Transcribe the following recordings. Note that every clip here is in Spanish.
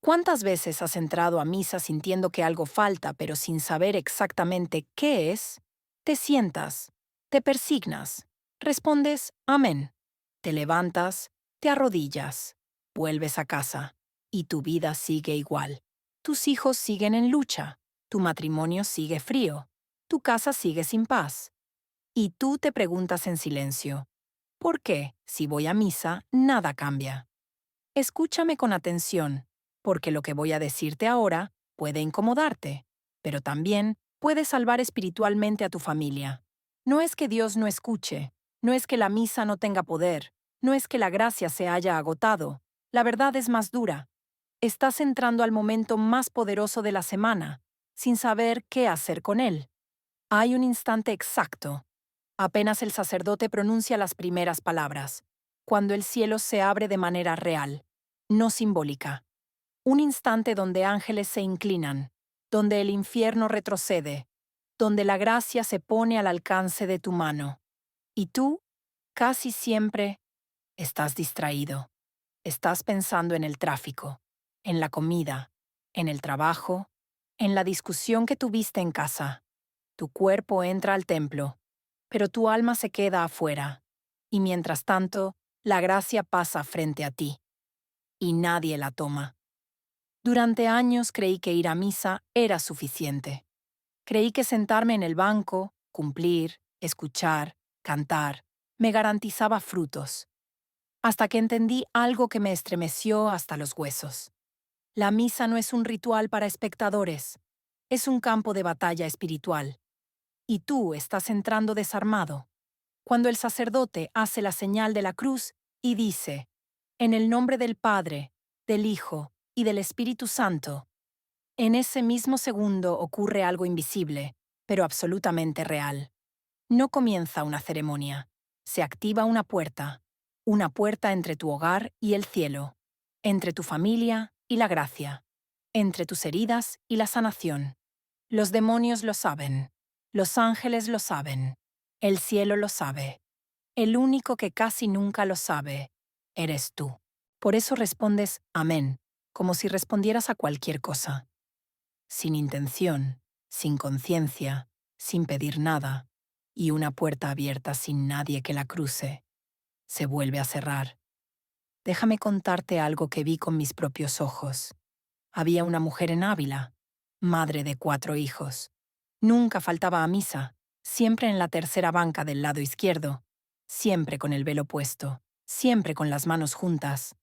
¿Cuántas veces has entrado a misa sintiendo que algo falta, pero sin saber exactamente qué es? Te sientas, te persignas, respondes amén, te levantas, te arrodillas, vuelves a casa, y tu vida sigue igual. Tus hijos siguen en lucha, tu matrimonio sigue frío, tu casa sigue sin paz. Y tú te preguntas en silencio, ¿por qué, si voy a misa, nada cambia? Escúchame con atención, porque lo que voy a decirte ahora puede incomodarte, pero también puede salvar espiritualmente a tu familia. No es que Dios no escuche, no es que la misa no tenga poder, no es que la gracia se haya agotado. La verdad es más dura. Estás entrando al momento más poderoso de la semana, sin saber qué hacer con él. Hay un instante exacto. Apenas el sacerdote pronuncia las primeras palabras, cuando el cielo se abre de manera real, no simbólica. Un instante donde ángeles se inclinan, donde el infierno retrocede, donde la gracia se pone al alcance de tu mano. Y tú, casi siempre, estás distraído. Estás pensando en el tráfico, en la comida, en el trabajo, en la discusión que tuviste en casa. Tu cuerpo entra al templo, pero tu alma se queda afuera, y mientras tanto, la gracia pasa frente a ti, y nadie la toma. Durante años creí que ir a misa era suficiente. Creí que sentarme en el banco, cumplir, escuchar, cantar, me garantizaba frutos, hasta que entendí algo que me estremeció hasta los huesos. La misa no es un ritual para espectadores, es un campo de batalla espiritual. Y tú estás entrando desarmado. Cuando el sacerdote hace la señal de la cruz y dice, en el nombre del Padre, del Hijo y del Espíritu Santo, en ese mismo segundo ocurre algo invisible, pero absolutamente real. No comienza una ceremonia. Se activa una puerta entre tu hogar y el cielo, entre tu familia y la gracia, entre tus heridas y la sanación. Los demonios lo saben, los ángeles lo saben, el cielo lo sabe. El único que casi nunca lo sabe, eres tú. Por eso respondes amén, como si respondieras a cualquier cosa. Sin intención, sin conciencia, sin pedir nada, y una puerta abierta sin nadie que la cruce, se vuelve a cerrar. Déjame contarte algo que vi con mis propios ojos. Había una mujer en Ávila, madre de 4 hijos. Nunca faltaba a misa, siempre en la tercera banca del lado izquierdo, siempre con el velo puesto, siempre con las manos juntas.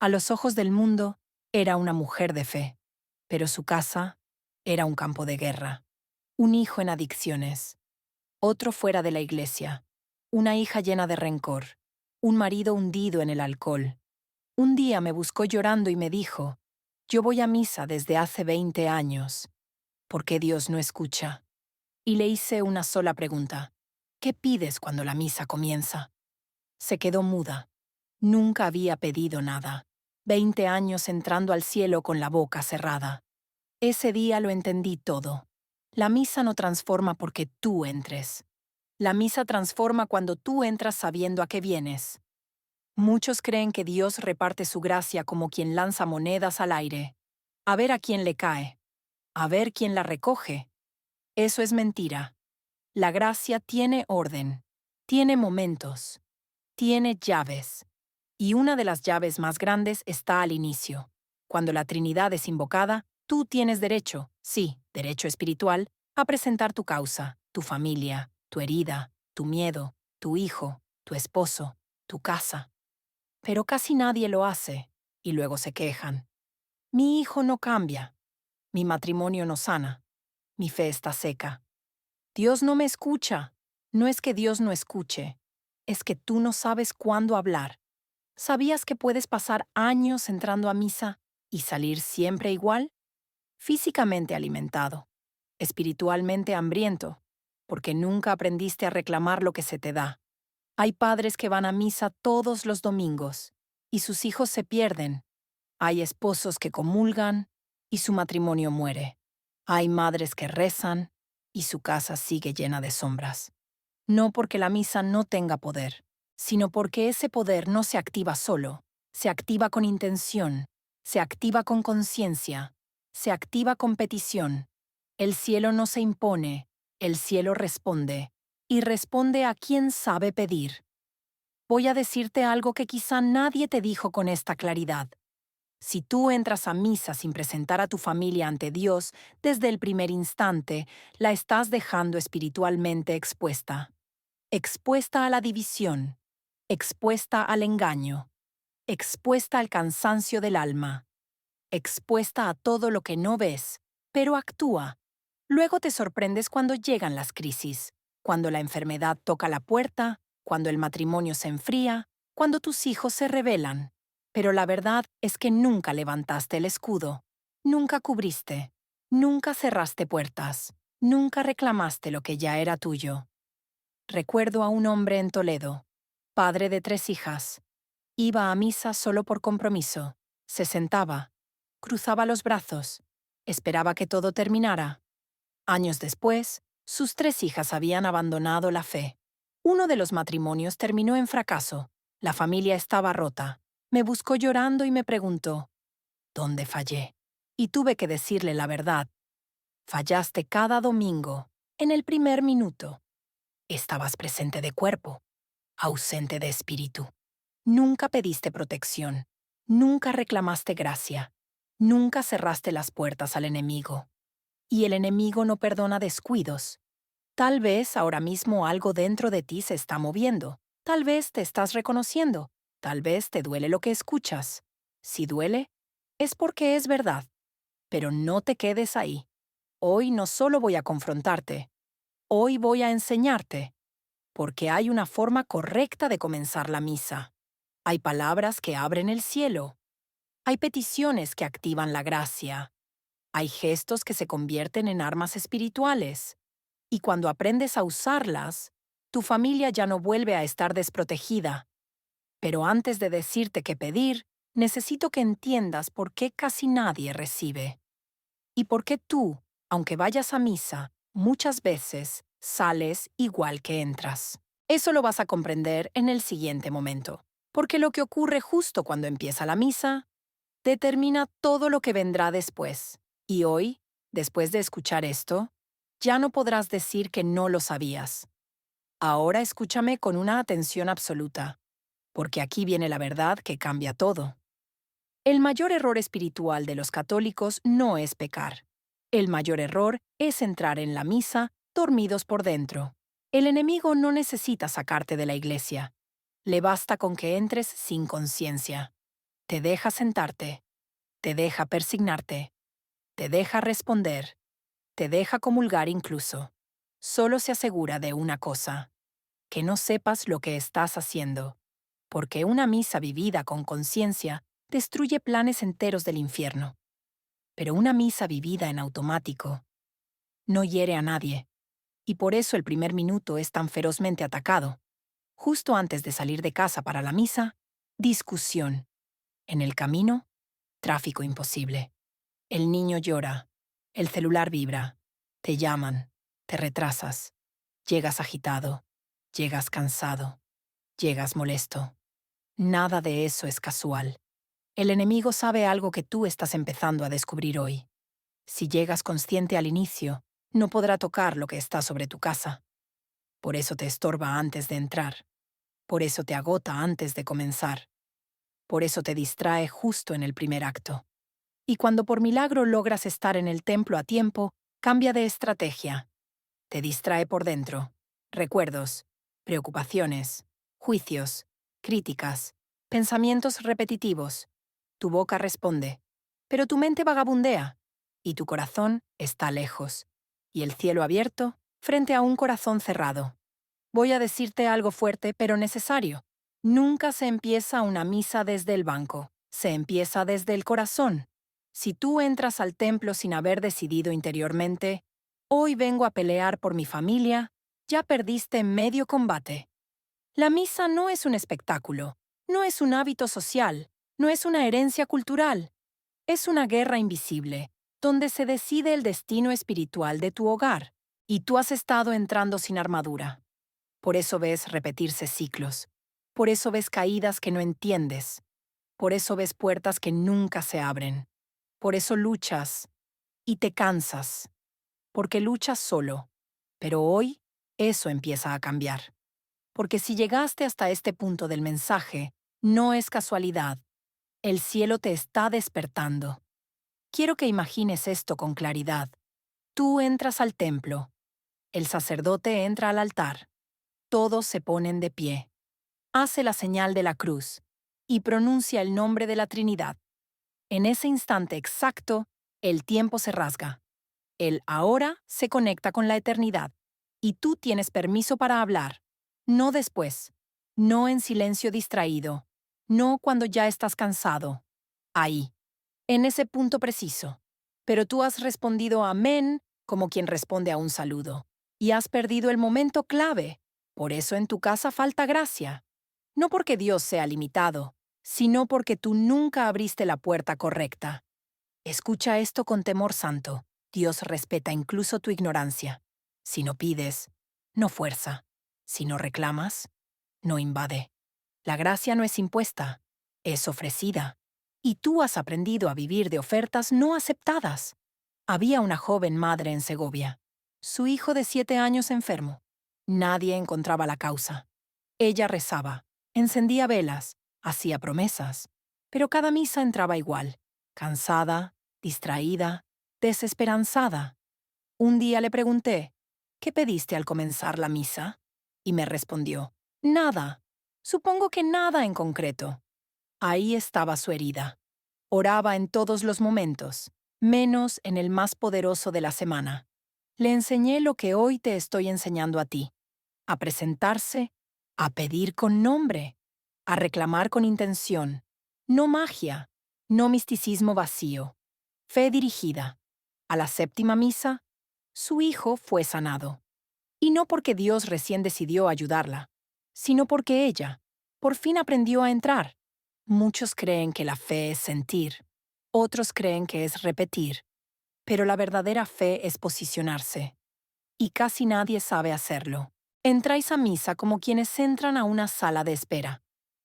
A los ojos del mundo, era una mujer de fe, pero su casa era un campo de guerra. Un hijo en adicciones, otro fuera de la iglesia, una hija llena de rencor, un marido hundido en el alcohol. Un día me buscó llorando y me dijo, yo voy a misa desde hace 20 años. ¿Por qué Dios no escucha? Y le hice una sola pregunta. ¿Qué pides cuando la misa comienza? Se quedó muda. Nunca había pedido nada. 20 años entrando al cielo con la boca cerrada. Ese día lo entendí todo. La misa no transforma porque tú entres. La misa transforma cuando tú entras sabiendo a qué vienes. Muchos creen que Dios reparte su gracia como quien lanza monedas al aire, a ver a quién le cae, a ver quién la recoge. Eso es mentira. La gracia tiene orden, tiene momentos, tiene llaves. Y una de las llaves más grandes está al inicio. Cuando la Trinidad es invocada, tú tienes derecho, sí, derecho espiritual, a presentar tu causa, tu familia, tu herida, tu miedo, tu hijo, tu esposo, tu casa. Pero casi nadie lo hace, y luego se quejan. Mi hijo no cambia, mi matrimonio no sana, mi fe está seca. Dios no me escucha. No es que Dios no escuche, es que tú no sabes cuándo hablar. ¿Sabías que puedes pasar años entrando a misa y salir siempre igual? Físicamente alimentado, espiritualmente hambriento, porque nunca aprendiste a reclamar lo que se te da. Hay padres que van a misa todos los domingos y sus hijos se pierden. Hay esposos que comulgan y su matrimonio muere. Hay madres que rezan y su casa sigue llena de sombras. No porque la misa no tenga poder, sino porque ese poder no se activa solo, se activa con intención, Se activa con conciencia. Se activa con petición. El cielo no se impone, el cielo responde. Y responde a quien sabe pedir. Voy a decirte algo que quizá nadie te dijo con esta claridad. Si tú entras a misa sin presentar a tu familia ante Dios desde el primer instante, la estás dejando espiritualmente expuesta. Expuesta a la división, expuesta al engaño, expuesta al cansancio del alma, expuesta a todo lo que no ves, pero actúa. Luego te sorprendes cuando llegan las crisis, cuando la enfermedad toca la puerta, cuando el matrimonio se enfría, cuando tus hijos se rebelan. Pero la verdad es que nunca levantaste el escudo, nunca cubriste, nunca cerraste puertas, nunca reclamaste lo que ya era tuyo. Recuerdo a un hombre en Toledo, padre de 3 hijas. Iba a misa solo por compromiso. Se sentaba, cruzaba los brazos, esperaba que todo terminara. Años después, sus 3 hijas habían abandonado la fe. Uno de los matrimonios terminó en fracaso. La familia estaba rota. Me buscó llorando y me preguntó, ¿dónde fallé? Y tuve que decirle la verdad. Fallaste cada domingo, en el primer minuto. Estabas presente de cuerpo, ausente de espíritu. Nunca pediste protección, nunca reclamaste gracia, nunca cerraste las puertas al enemigo. Y el enemigo no perdona descuidos. Tal vez ahora mismo algo dentro de ti se está moviendo, tal vez te estás reconociendo, tal vez te duele lo que escuchas. Si duele, es porque es verdad. Pero no te quedes ahí. Hoy no solo voy a confrontarte, hoy voy a enseñarte, porque hay una forma correcta de comenzar la misa. Hay palabras que abren el cielo. Hay peticiones que activan la gracia. Hay gestos que se convierten en armas espirituales. Y cuando aprendes a usarlas, tu familia ya no vuelve a estar desprotegida. Pero antes de decirte qué pedir, necesito que entiendas por qué casi nadie recibe. Y por qué tú, aunque vayas a misa, muchas veces sales igual que entras. Eso lo vas a comprender en el siguiente momento. Porque lo que ocurre justo cuando empieza la misa determina todo lo que vendrá después. Y hoy, después de escuchar esto, ya no podrás decir que no lo sabías. Ahora escúchame con una atención absoluta, porque aquí viene la verdad que cambia todo. El mayor error espiritual de los católicos no es pecar. El mayor error es entrar en la misa dormidos por dentro. El enemigo no necesita sacarte de la iglesia. Le basta con que entres sin conciencia. Te deja sentarte, te deja persignarte, te deja responder, te deja comulgar incluso. Solo se asegura de una cosa, que no sepas lo que estás haciendo, porque una misa vivida con conciencia destruye planes enteros del infierno. Pero una misa vivida en automático no hiere a nadie, y por eso el primer minuto es tan ferozmente atacado. Justo antes de salir de casa para la misa, discusión. En el camino, tráfico imposible. El niño llora, el celular vibra, te llaman, te retrasas, llegas agitado, llegas cansado, llegas molesto. Nada de eso es casual. El enemigo sabe algo que tú estás empezando a descubrir hoy. Si llegas consciente al inicio, no podrá tocar lo que está sobre tu casa. Por eso te estorba antes de entrar. Por eso te agota antes de comenzar. Por eso te distrae justo en el primer acto. Y cuando por milagro logras estar en el templo a tiempo, cambia de estrategia. Te distrae por dentro. Recuerdos, preocupaciones, juicios, críticas, pensamientos repetitivos. Tu boca responde, pero tu mente vagabundea, y tu corazón está lejos, y el cielo abierto frente a un corazón cerrado. Voy a decirte algo fuerte pero necesario. Nunca se empieza una misa desde el banco, se empieza desde el corazón. Si tú entras al templo sin haber decidido interiormente, hoy vengo a pelear por mi familia, ya perdiste medio combate. La misa no es un espectáculo, no es un hábito social, no es una herencia cultural. Es una guerra invisible, donde se decide el destino espiritual de tu hogar, y tú has estado entrando sin armadura. Por eso ves repetirse ciclos. Por eso ves caídas que no entiendes. Por eso ves puertas que nunca se abren. Por eso luchas y te cansas. Porque luchas solo. Pero hoy eso empieza a cambiar. Porque si llegaste hasta este punto del mensaje, no es casualidad. El cielo te está despertando. Quiero que imagines esto con claridad. Tú entras al templo. El sacerdote entra al altar. Todos se ponen de pie. Hace la señal de la cruz y pronuncia el nombre de la Trinidad. En ese instante exacto, el tiempo se rasga. El ahora se conecta con la eternidad. Y tú tienes permiso para hablar. No después. No en silencio distraído. No cuando ya estás cansado. Ahí. En ese punto preciso. Pero tú has respondido amén como quien responde a un saludo. Y has perdido el momento clave. Por eso en tu casa falta gracia. No porque Dios sea limitado, sino porque tú nunca abriste la puerta correcta. Escucha esto con temor santo. Dios respeta incluso tu ignorancia. Si no pides, no fuerza. Si no reclamas, no invade. La gracia no es impuesta, es ofrecida. Y tú has aprendido a vivir de ofertas no aceptadas. Había una joven madre en Segovia. Su hijo de 7 años enfermo. Nadie encontraba la causa. Ella rezaba, encendía velas, hacía promesas. Pero cada misa entraba igual, cansada, distraída, desesperanzada. Un día le pregunté, ¿qué pediste al comenzar la misa? Y me respondió, nada. Supongo que nada en concreto. Ahí estaba su herida. Oraba en todos los momentos, menos en el más poderoso de la semana. Le enseñé lo que hoy te estoy enseñando a ti. A presentarse, a pedir con nombre, a reclamar con intención. No magia, no misticismo vacío. Fe dirigida. A la séptima misa, su hijo fue sanado. Y no porque Dios recién decidió ayudarla, sino porque ella, por fin aprendió a entrar. Muchos creen que la fe es sentir, otros creen que es repetir, pero la verdadera fe es posicionarse. Y casi nadie sabe hacerlo. Entráis a misa como quienes entran a una sala de espera,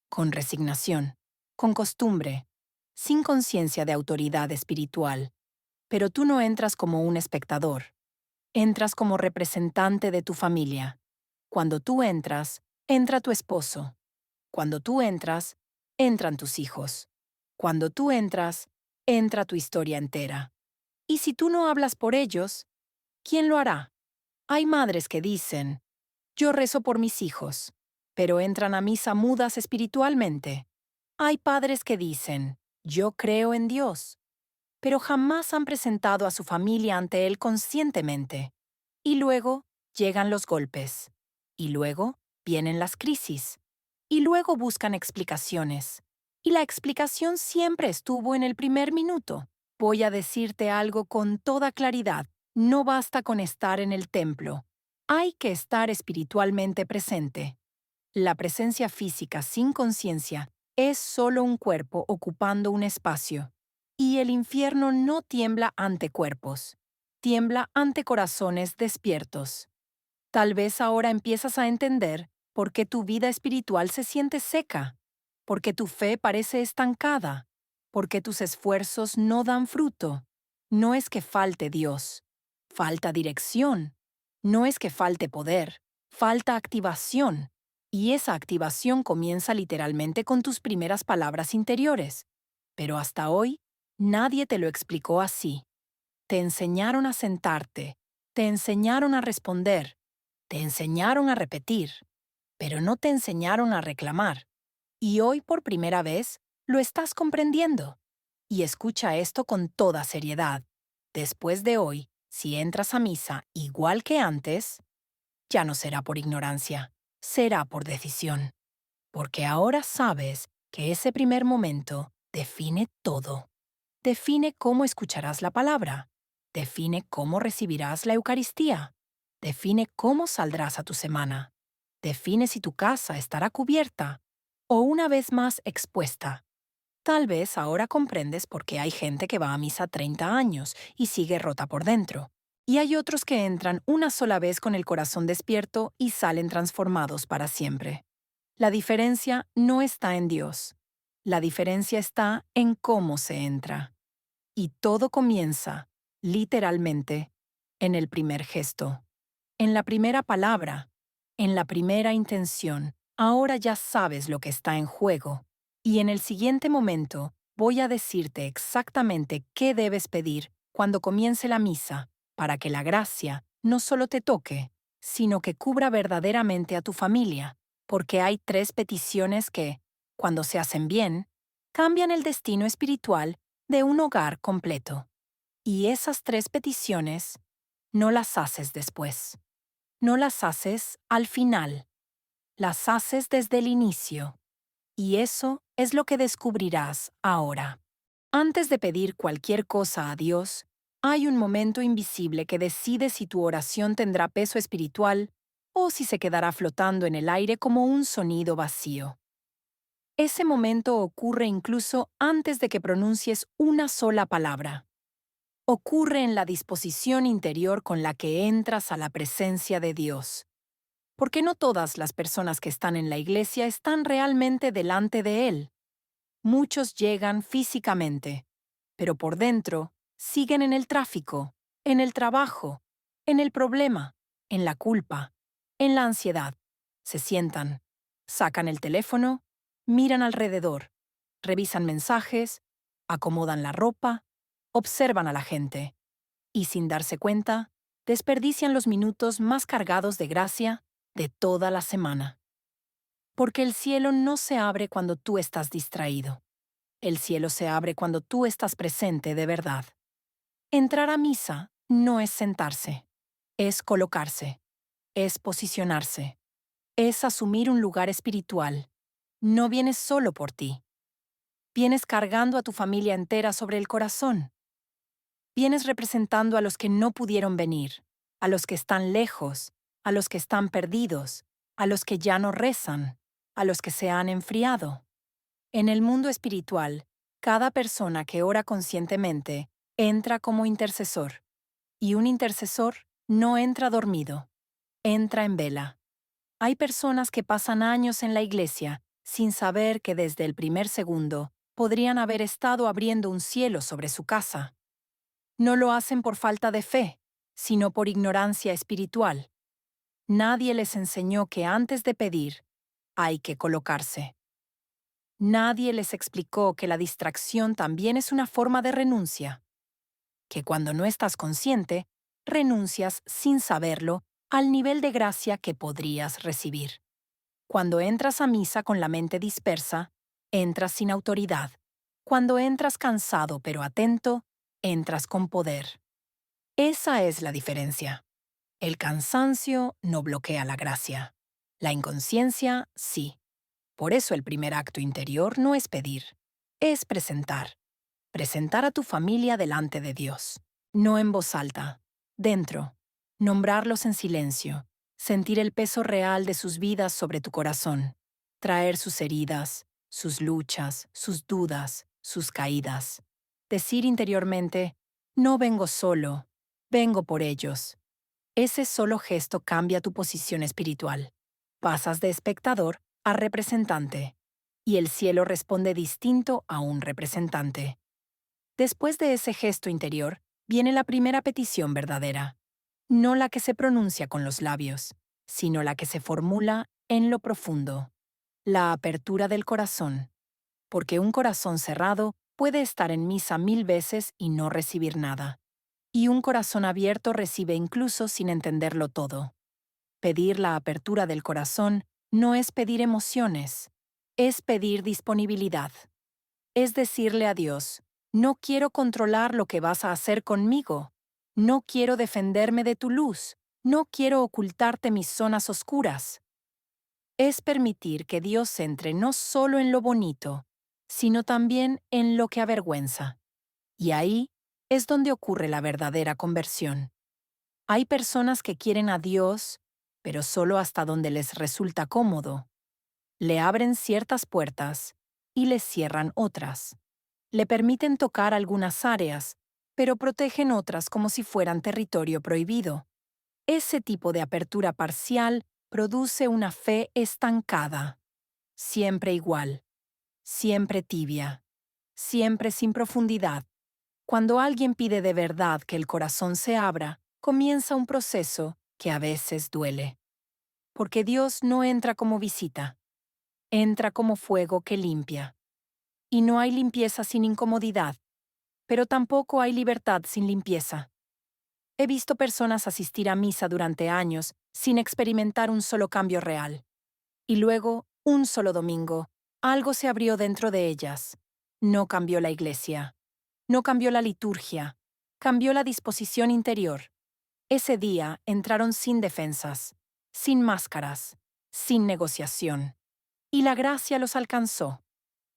con resignación, con costumbre, sin conciencia de autoridad espiritual. Pero tú no entras como un espectador, entras como representante de tu familia. Cuando tú entras, entra tu esposo. Cuando tú entras, entran tus hijos. Cuando tú entras, entra tu historia entera. Y si tú no hablas por ellos, ¿quién lo hará? Hay madres que dicen, yo rezo por mis hijos, pero entran a misa mudas espiritualmente. Hay padres que dicen, yo creo en Dios, pero jamás han presentado a su familia ante Él conscientemente. Y luego llegan los golpes. Y luego vienen las crisis. Y luego buscan explicaciones. Y la explicación siempre estuvo en el primer minuto. Voy a decirte algo con toda claridad. No basta con estar en el templo. Hay que estar espiritualmente presente. La presencia física sin conciencia es solo un cuerpo ocupando un espacio. Y el infierno no tiembla ante cuerpos, tiembla ante corazones despiertos. Tal vez ahora empiezas a entender por qué tu vida espiritual se siente seca, por qué tu fe parece estancada, por qué tus esfuerzos no dan fruto. No es que falte Dios, falta dirección. No es que falte poder, falta activación. Y esa activación comienza literalmente con tus primeras palabras interiores. Pero hasta hoy, nadie te lo explicó así. Te enseñaron a sentarte, te enseñaron a responder, te enseñaron a repetir, pero no te enseñaron a reclamar. Y hoy por primera vez lo estás comprendiendo. Y escucha esto con toda seriedad. Después de hoy, si entras a misa igual que antes, ya no será por ignorancia, será por decisión. Porque ahora sabes que ese primer momento define todo. Define cómo escucharás la palabra. Define cómo recibirás la Eucaristía. Define cómo saldrás a tu semana. Define si tu casa estará cubierta o una vez más expuesta. Tal vez ahora comprendes por qué hay gente que va a misa 30 años y sigue rota por dentro. Y hay otros que entran una sola vez con el corazón despierto y salen transformados para siempre. La diferencia no está en Dios. La diferencia está en cómo se entra. Y todo comienza, literalmente, en el primer gesto, en la primera palabra, en la primera intención. Ahora ya sabes lo que está en juego. Y en el siguiente momento voy a decirte exactamente qué debes pedir cuando comience la misa, para que la gracia no solo te toque, sino que cubra verdaderamente a tu familia, porque hay 3 peticiones que, cuando se hacen bien, cambian el destino espiritual de un hogar completo. Y esas 3 peticiones no las haces después. No las haces al final. Las haces desde el inicio. Y eso es lo que descubrirás ahora. Antes de pedir cualquier cosa a Dios, hay un momento invisible que decide si tu oración tendrá peso espiritual o si se quedará flotando en el aire como un sonido vacío. Ese momento ocurre incluso antes de que pronuncies una sola palabra. Ocurre en la disposición interior con la que entras a la presencia de Dios. Porque no todas las personas que están en la iglesia están realmente delante de Él. Muchos llegan físicamente, pero por dentro siguen en el tráfico, en el trabajo, en el problema, en la culpa, en la ansiedad. Se sientan, sacan el teléfono, miran alrededor, revisan mensajes, acomodan la ropa, observan a la gente y sin darse cuenta, desperdician los minutos más cargados de gracia de toda la semana. Porque el cielo no se abre cuando tú estás distraído. El cielo se abre cuando tú estás presente de verdad. Entrar a misa no es sentarse, es colocarse, es posicionarse, es asumir un lugar espiritual. No vienes solo por ti. Vienes cargando a tu familia entera sobre el corazón. Vienes representando a los que no pudieron venir, a los que están lejos, a los que están perdidos, a los que ya no rezan, a los que se han enfriado. En el mundo espiritual, cada persona que ora conscientemente entra como intercesor, y un intercesor no entra dormido, entra en vela. Hay personas que pasan años en la iglesia sin saber que desde el primer segundo podrían haber estado abriendo un cielo sobre su casa. No lo hacen por falta de fe, sino por ignorancia espiritual. Nadie les enseñó que antes de pedir, hay que colocarse. Nadie les explicó que la distracción también es una forma de renuncia, que cuando no estás consciente, renuncias sin saberlo al nivel de gracia que podrías recibir. Cuando entras a misa con la mente dispersa, entras sin autoridad. Cuando entras cansado pero atento, entras con poder. Esa es la diferencia. El cansancio no bloquea la gracia. La inconsciencia, sí. Por eso el primer acto interior no es pedir, es presentar. Presentar a tu familia delante de Dios. No en voz alta, dentro. Nombrarlos en silencio. Sentir el peso real de sus vidas sobre tu corazón. Traer sus heridas, sus luchas, sus dudas, sus caídas. Decir interiormente, no vengo solo, vengo por ellos. Ese solo gesto cambia tu posición espiritual. Pasas de espectador a representante, y el cielo responde distinto a un representante. Después de ese gesto interior, viene la primera petición verdadera, no la que se pronuncia con los labios, sino la que se formula en lo profundo, la apertura del corazón, porque un corazón cerrado puede estar en misa 1000 veces y no recibir nada. Y un corazón abierto recibe incluso sin entenderlo todo. Pedir la apertura del corazón no es pedir emociones, es pedir disponibilidad. Es decirle a Dios, no quiero controlar lo que vas a hacer conmigo, no quiero defenderme de tu luz, no quiero ocultarte mis zonas oscuras. Es permitir que Dios entre no solo en lo bonito, sino también en lo que avergüenza. Y ahí es donde ocurre la verdadera conversión. Hay personas que quieren a Dios, pero solo hasta donde les resulta cómodo. Le abren ciertas puertas y les cierran otras. Le permiten tocar algunas áreas, pero protegen otras como si fueran territorio prohibido. Ese tipo de apertura parcial produce una fe estancada, siempre igual. siempre tibia, siempre sin profundidad. Cuando alguien pide de verdad que el corazón se abra, comienza un proceso que a veces duele. Porque Dios no entra como visita, entra como fuego que limpia. Y no hay limpieza sin incomodidad, pero tampoco hay libertad sin limpieza. He visto personas asistir a misa durante años sin experimentar un solo cambio real. Y luego, un solo domingo, algo se abrió dentro de ellas. No cambió la iglesia, no cambió la liturgia, cambió la disposición interior. Ese día entraron sin defensas, sin máscaras, sin negociación. Y la gracia los alcanzó.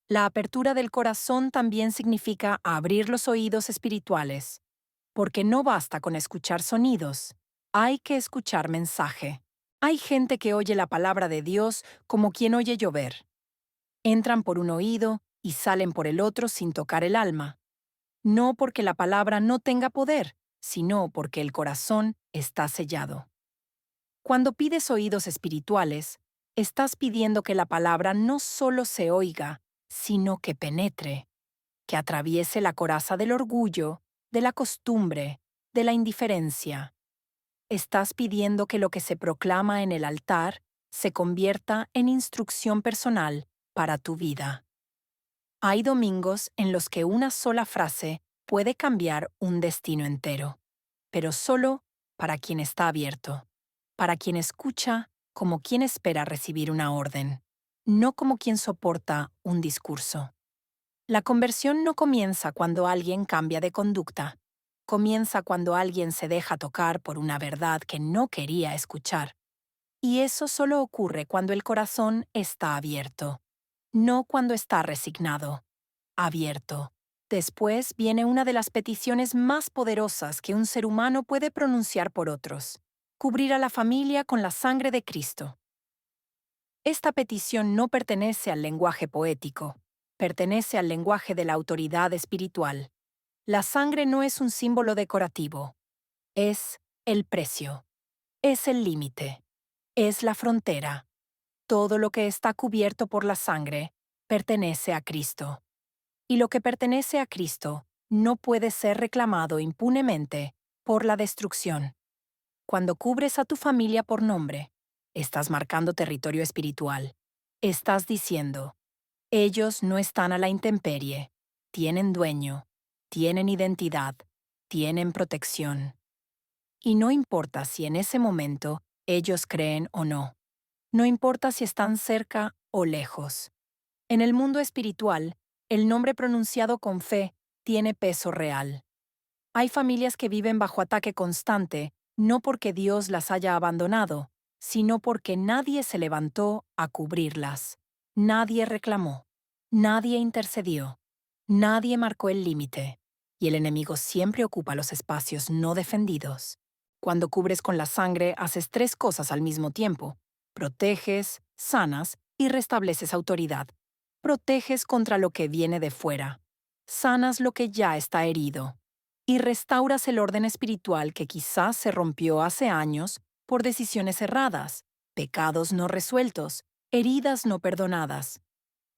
La apertura del corazón también significa abrir los oídos espirituales, porque no basta con escuchar sonidos, hay que escuchar mensaje. Hay gente que oye la palabra de Dios como quien oye llover. Entran por un oído y salen por el otro sin tocar el alma. No porque la palabra no tenga poder, sino porque el corazón está sellado. Cuando pides oídos espirituales, estás pidiendo que la palabra no solo se oiga, sino que penetre, que atraviese la coraza del orgullo, de la costumbre, de la indiferencia. Estás pidiendo que lo que se proclama en el altar se convierta en instrucción personal para tu vida. Hay domingos en los que una sola frase puede cambiar un destino entero, pero solo para quien está abierto, para quien escucha como quien espera recibir una orden, no como quien soporta un discurso. La conversión no comienza cuando alguien cambia de conducta, comienza cuando alguien se deja tocar por una verdad que no quería escuchar. Y eso solo ocurre cuando el corazón está abierto, no cuando está resignado. Abierto. Después viene una de las peticiones más poderosas que un ser humano puede pronunciar por otros: cubrir a la familia con la sangre de Cristo. Esta petición no pertenece al lenguaje poético, pertenece al lenguaje de la autoridad espiritual. La sangre no es un símbolo decorativo, es el precio, es el límite, es la frontera. Todo lo que está cubierto por la sangre pertenece a Cristo. Y lo que pertenece a Cristo no puede ser reclamado impunemente por la destrucción. Cuando cubres a tu familia por nombre, estás marcando territorio espiritual. Estás diciendo: ellos no están a la intemperie, tienen dueño, tienen identidad, tienen protección. Y no importa si en ese momento ellos creen o no. No importa si están cerca o lejos. En el mundo espiritual, el nombre pronunciado con fe tiene peso real. Hay familias que viven bajo ataque constante, no porque Dios las haya abandonado, sino porque nadie se levantó a cubrirlas. Nadie reclamó. Nadie intercedió. Nadie marcó el límite. Y el enemigo siempre ocupa los espacios no defendidos. Cuando cubres con la sangre, haces tres cosas al mismo tiempo: proteges, sanas y restableces autoridad. Proteges contra lo que viene de fuera. Sanas lo que ya está herido. Y restauras el orden espiritual que quizás se rompió hace años por decisiones erradas, pecados no resueltos, heridas no perdonadas.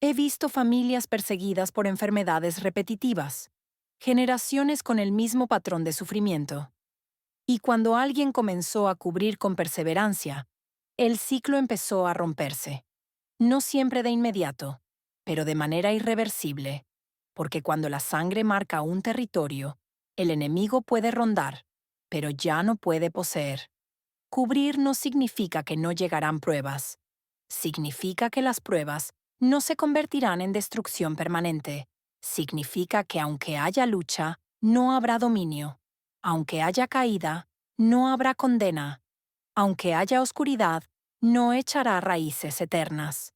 He visto familias perseguidas por enfermedades repetitivas, generaciones con el mismo patrón de sufrimiento. Y cuando alguien comenzó a cubrir con perseverancia, el ciclo empezó a romperse. No siempre de inmediato, pero de manera irreversible, porque cuando la sangre marca un territorio, el enemigo puede rondar, pero ya no puede poseer. Cubrir no significa que no llegarán pruebas. Significa que las pruebas no se convertirán en destrucción permanente. Significa que aunque haya lucha, no habrá dominio. Aunque haya caída, no habrá condena. Aunque haya oscuridad, no echará raíces eternas.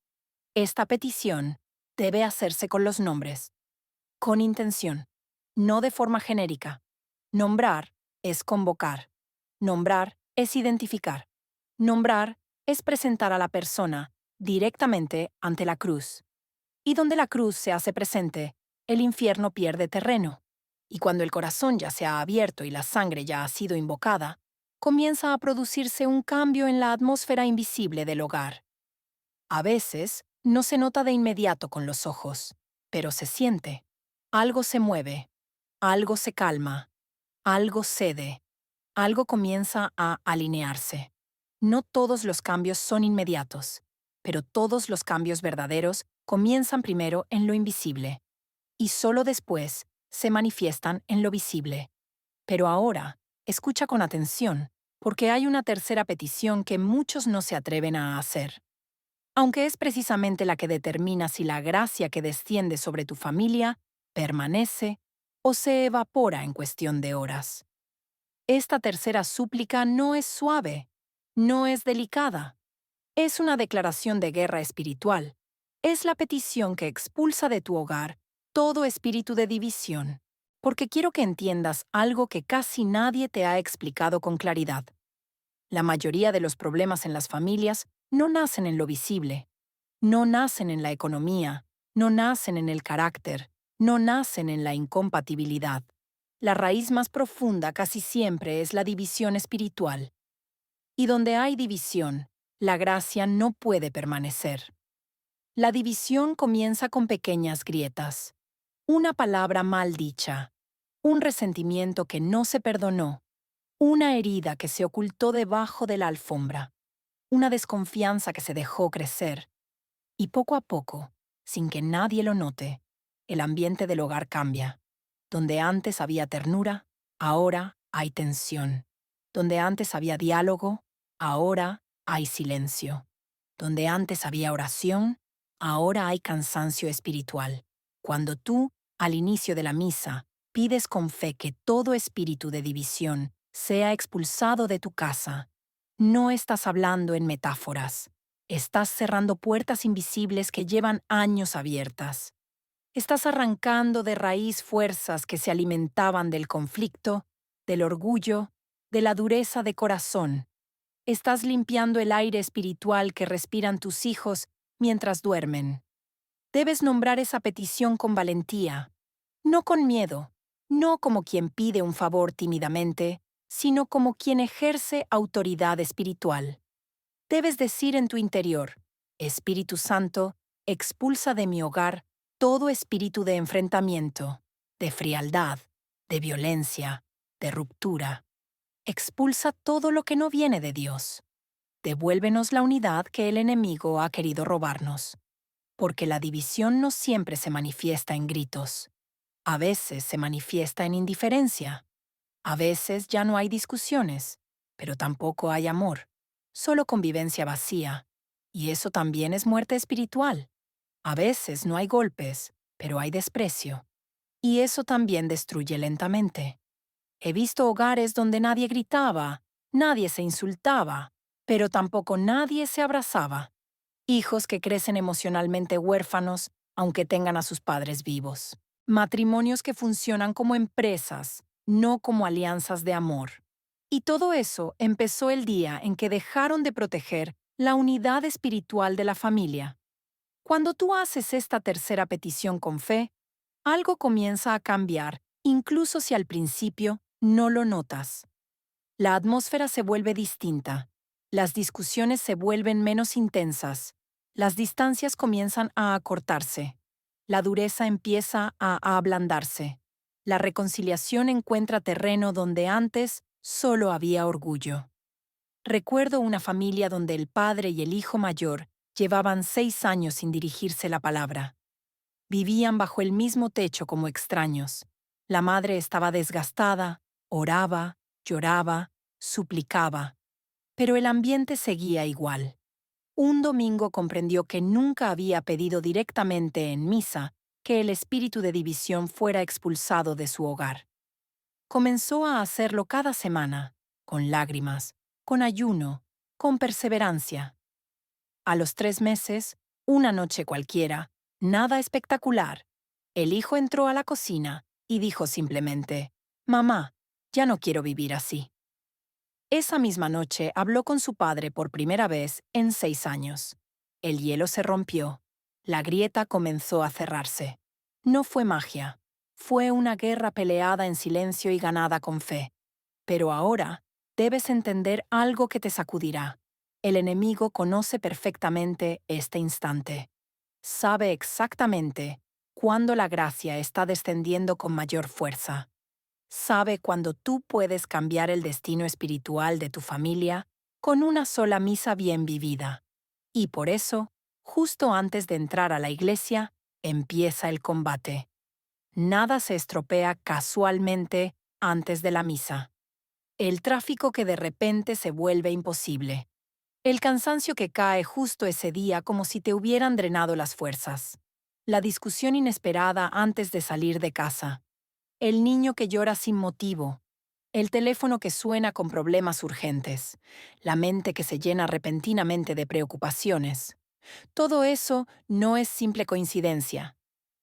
Esta petición debe hacerse con los nombres, con intención, no de forma genérica. Nombrar es convocar. Nombrar es identificar. Nombrar es presentar a la persona directamente ante la cruz. Y donde la cruz se hace presente, el infierno pierde terreno. Y cuando el corazón ya se ha abierto y la sangre ya ha sido invocada, comienza a producirse un cambio en la atmósfera invisible del hogar. A veces, No se nota de inmediato con los ojos, pero se siente. Algo se mueve, algo se calma, algo cede, algo comienza a alinearse. No todos los cambios son inmediatos, pero todos los cambios verdaderos comienzan primero en lo invisible y solo después se manifiestan en lo visible. Pero ahora, escucha con atención, porque hay una tercera petición que muchos no se atreven a hacer. Aunque es precisamente la que determina si la gracia que desciende sobre tu familia permanece o se evapora en cuestión de horas. Esta tercera súplica no es suave, no es delicada. Es una declaración de guerra espiritual. Es la petición que expulsa de tu hogar todo espíritu de división, porque quiero que entiendas algo que casi nadie te ha explicado con claridad. La mayoría de los problemas en las familias no nacen en lo visible, no nacen en la economía, no nacen en el carácter, no nacen en la incompatibilidad. La raíz más profunda casi siempre es la división espiritual. Y donde hay división, la gracia no puede permanecer. La división comienza con pequeñas grietas, una palabra mal dicha, un resentimiento que no se perdonó, una herida que se ocultó debajo de la alfombra, una desconfianza que se dejó crecer. Y poco a poco, sin que nadie lo note, el ambiente del hogar cambia. Donde antes había ternura, ahora hay tensión. Donde antes había diálogo, ahora hay silencio. Donde antes había oración, ahora hay cansancio espiritual. Cuando tú, al inicio de la misa, pides con fe que todo espíritu de división sea expulsado de tu casa, no estás hablando en metáforas. Estás cerrando puertas invisibles que llevan años abiertas. Estás arrancando de raíz fuerzas que se alimentaban del conflicto, del orgullo, de la dureza de corazón. Estás limpiando el aire espiritual que respiran tus hijos mientras duermen. Debes nombrar esa petición con valentía, no con miedo, no como quien pide un favor tímidamente, sino como quien ejerce autoridad espiritual. Debes decir en tu interior, Espíritu Santo, expulsa de mi hogar todo espíritu de enfrentamiento, de frialdad, de violencia, de ruptura. Expulsa todo lo que no viene de Dios. Devuélvenos la unidad que el enemigo ha querido robarnos. Porque la división no siempre se manifiesta en gritos. A veces se manifiesta en indiferencia. A veces ya no hay discusiones, pero tampoco hay amor, solo convivencia vacía. Y eso también es muerte espiritual. A veces no hay golpes, pero hay desprecio. Y eso también destruye lentamente. He visto hogares donde nadie gritaba, nadie se insultaba, pero tampoco nadie se abrazaba. Hijos que crecen emocionalmente huérfanos, aunque tengan a sus padres vivos. Matrimonios que funcionan como empresas, no como alianzas de amor. Y todo eso empezó el día en que dejaron de proteger la unidad espiritual de la familia. Cuando tú haces esta tercera petición con fe, algo comienza a cambiar, incluso si al principio no lo notas. La atmósfera se vuelve distinta, las discusiones se vuelven menos intensas, las distancias comienzan a acortarse, la dureza empieza a ablandarse, la reconciliación encuentra terreno donde antes solo había orgullo. Recuerdo una familia donde el padre y el hijo mayor llevaban 6 años sin dirigirse la palabra. Vivían bajo el mismo techo como extraños. La madre estaba desgastada, oraba, lloraba, suplicaba, pero el ambiente seguía igual. Un domingo comprendió que nunca había pedido directamente en misa que el espíritu de división fuera expulsado de su hogar. Comenzó a hacerlo cada semana, con lágrimas, con ayuno, con perseverancia. A los 3 meses, una noche cualquiera, nada espectacular, el hijo entró a la cocina y dijo simplemente, «Mamá, ya no quiero vivir así». Esa misma noche habló con su padre por primera vez en 6 años. El hielo se rompió. La grieta comenzó a cerrarse. No fue magia. Fue una guerra peleada en silencio y ganada con fe. Pero ahora debes entender algo que te sacudirá. El enemigo conoce perfectamente este instante. Sabe exactamente cuándo la gracia está descendiendo con mayor fuerza. Sabe cuándo tú puedes cambiar el destino espiritual de tu familia con una sola misa bien vivida. Y por eso, justo antes de entrar a la iglesia, empieza el combate. Nada se estropea casualmente antes de la misa. El tráfico que de repente se vuelve imposible. El cansancio que cae justo ese día como si te hubieran drenado las fuerzas. La discusión inesperada antes de salir de casa. El niño que llora sin motivo. El teléfono que suena con problemas urgentes. La mente que se llena repentinamente de preocupaciones. Todo eso no es simple coincidencia.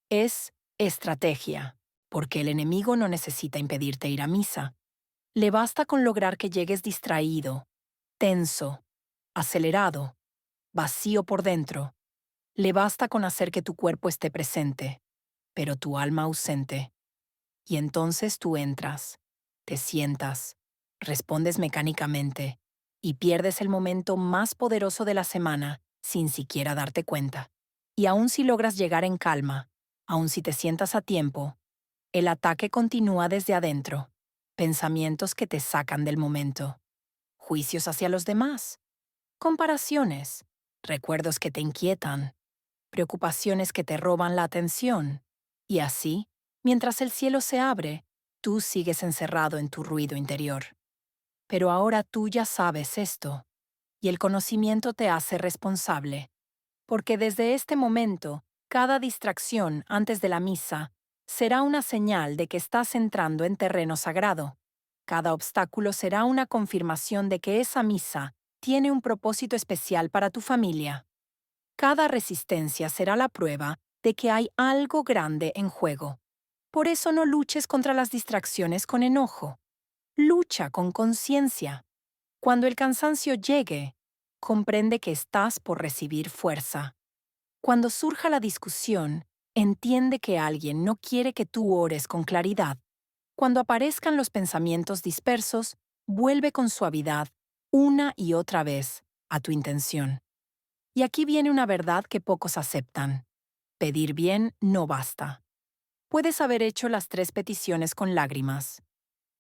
Es estrategia. Porque el enemigo no necesita impedirte ir a misa. Le basta con lograr que llegues distraído, tenso, acelerado, vacío por dentro. Le basta con hacer que tu cuerpo esté presente, pero tu alma ausente. Y entonces tú entras, te sientas, respondes mecánicamente y pierdes el momento más poderoso de la semana sin siquiera darte cuenta. Y aun si logras llegar en calma, aun si te sientas a tiempo, el ataque continúa desde adentro. Pensamientos que te sacan del momento. Juicios hacia los demás. Comparaciones. Recuerdos que te inquietan. Preocupaciones que te roban la atención. Y así, mientras el cielo se abre, tú sigues encerrado en tu ruido interior. Pero ahora tú ya sabes esto, y el conocimiento te hace responsable, porque desde este momento, cada distracción antes de la misa será una señal de que estás entrando en terreno sagrado. Cada obstáculo será una confirmación de que esa misa tiene un propósito especial para tu familia. Cada resistencia será la prueba de que hay algo grande en juego. Por eso no luches contra las distracciones con enojo. Lucha con conciencia. Cuando el cansancio llegue, comprende que estás por recibir fuerza. Cuando surja la discusión, entiende que alguien no quiere que tú ores con claridad. Cuando aparezcan los pensamientos dispersos, vuelve con suavidad, una y otra vez, a tu intención. Y aquí viene una verdad que pocos aceptan. Pedir bien no basta. Puedes haber hecho las 3 peticiones con lágrimas.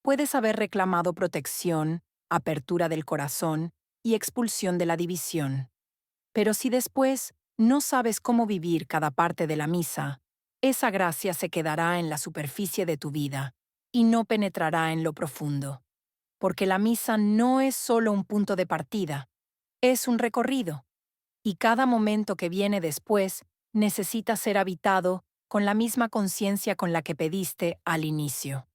Puedes haber reclamado protección, apertura del corazón y expulsión de la división. Pero si después no sabes cómo vivir cada parte de la misa, esa gracia se quedará en la superficie de tu vida y no penetrará en lo profundo. Porque la misa no es solo un punto de partida, es un recorrido. Y cada momento que viene después necesita ser habitado con la misma conciencia con la que pediste al inicio.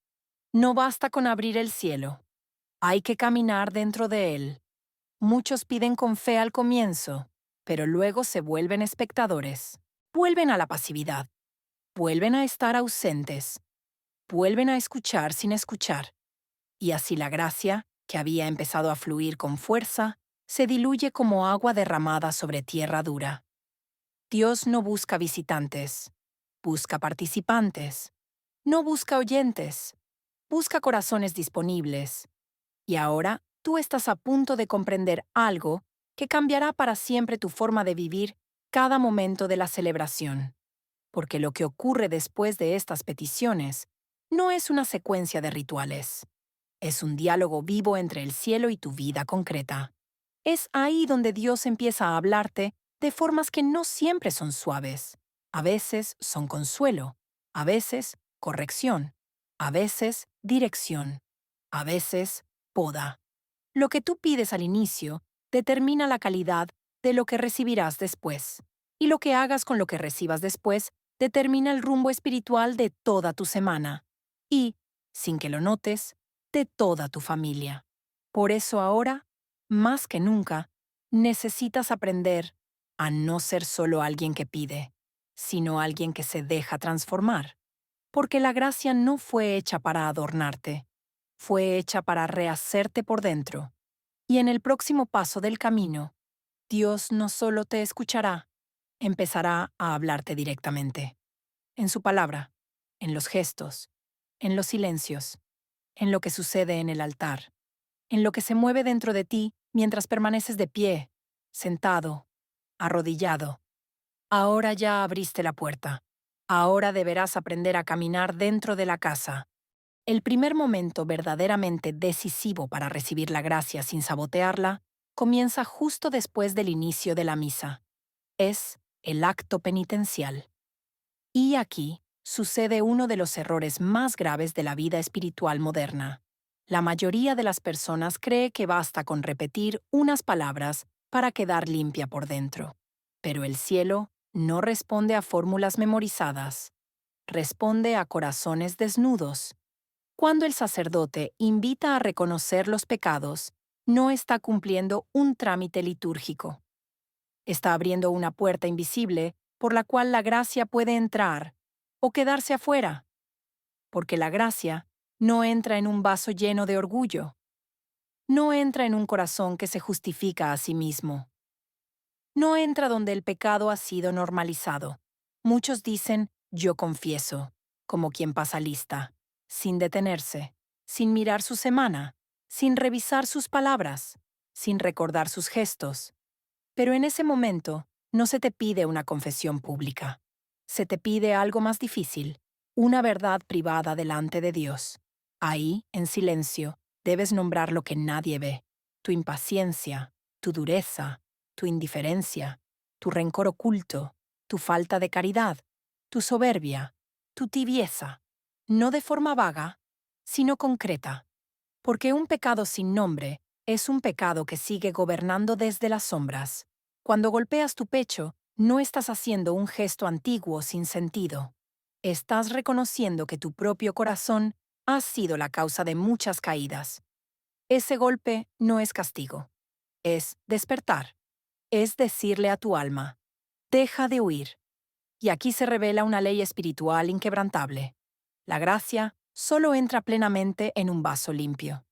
No basta con abrir el cielo, hay que caminar dentro de él. Muchos piden con fe al comienzo, pero luego se vuelven espectadores. Vuelven a la pasividad, vuelven a estar ausentes, vuelven a escuchar sin escuchar. Y así la gracia, que había empezado a fluir con fuerza, se diluye como agua derramada sobre tierra dura. Dios no busca visitantes, busca participantes. No busca oyentes, busca corazones disponibles. Y ahora tú estás a punto de comprender algo que cambiará para siempre tu forma de vivir cada momento de la celebración. Porque lo que ocurre después de estas peticiones no es una secuencia de rituales. Es un diálogo vivo entre el cielo y tu vida concreta. Es ahí donde Dios empieza a hablarte de formas que no siempre son suaves. A veces son consuelo, a veces corrección, a veces dirección, a veces poda. Lo que tú pides al inicio determina la calidad de lo que recibirás después. Y lo que hagas con lo que recibas después determina el rumbo espiritual de toda tu semana. Y, sin que lo notes, de toda tu familia. Por eso ahora, más que nunca, necesitas aprender a no ser solo alguien que pide, sino alguien que se deja transformar. Porque la gracia no fue hecha para adornarte, fue hecha para rehacerte por dentro. Y en el próximo paso del camino, Dios no solo te escuchará, empezará a hablarte directamente. En su palabra, en los gestos, en los silencios, en lo que sucede en el altar, en lo que se mueve dentro de ti mientras permaneces de pie, sentado, arrodillado. Ahora ya abriste la puerta. Ahora deberás aprender a caminar dentro de la casa. El primer momento verdaderamente decisivo para recibir la gracia sin sabotearla comienza justo después del inicio de la misa. Es el acto penitencial. Y aquí sucede uno de los errores más graves de la vida espiritual moderna. La mayoría de las personas cree que basta con repetir unas palabras para quedar limpia por dentro. Pero el cielo no responde a fórmulas memorizadas, responde a corazones desnudos. Cuando el sacerdote invita a reconocer los pecados, no está cumpliendo un trámite litúrgico. Está abriendo una puerta invisible por la cual la gracia puede entrar o quedarse afuera, porque la gracia no entra en un vaso lleno de orgullo, no entra en un corazón que se justifica a sí mismo, no entra donde el pecado ha sido normalizado. Muchos dicen, yo confieso, como quien pasa lista, sin detenerse, sin mirar su semana, sin revisar sus palabras, sin recordar sus gestos. Pero en ese momento no se te pide una confesión pública. Se te pide algo más difícil, una verdad privada delante de Dios. Ahí, en silencio, debes nombrar lo que nadie ve: tu impaciencia, tu dureza, tu indiferencia, tu rencor oculto, tu falta de caridad, tu soberbia, tu tibieza, no de forma vaga, sino concreta, porque un pecado sin nombre es un pecado que sigue gobernando desde las sombras. Cuando golpeas tu pecho, no estás haciendo un gesto antiguo sin sentido. Estás reconociendo que tu propio corazón ha sido la causa de muchas caídas. Ese golpe no es castigo, es despertar, es decirle a tu alma, deja de huir. Y aquí se revela una ley espiritual inquebrantable. La gracia solo entra plenamente en un vaso limpio.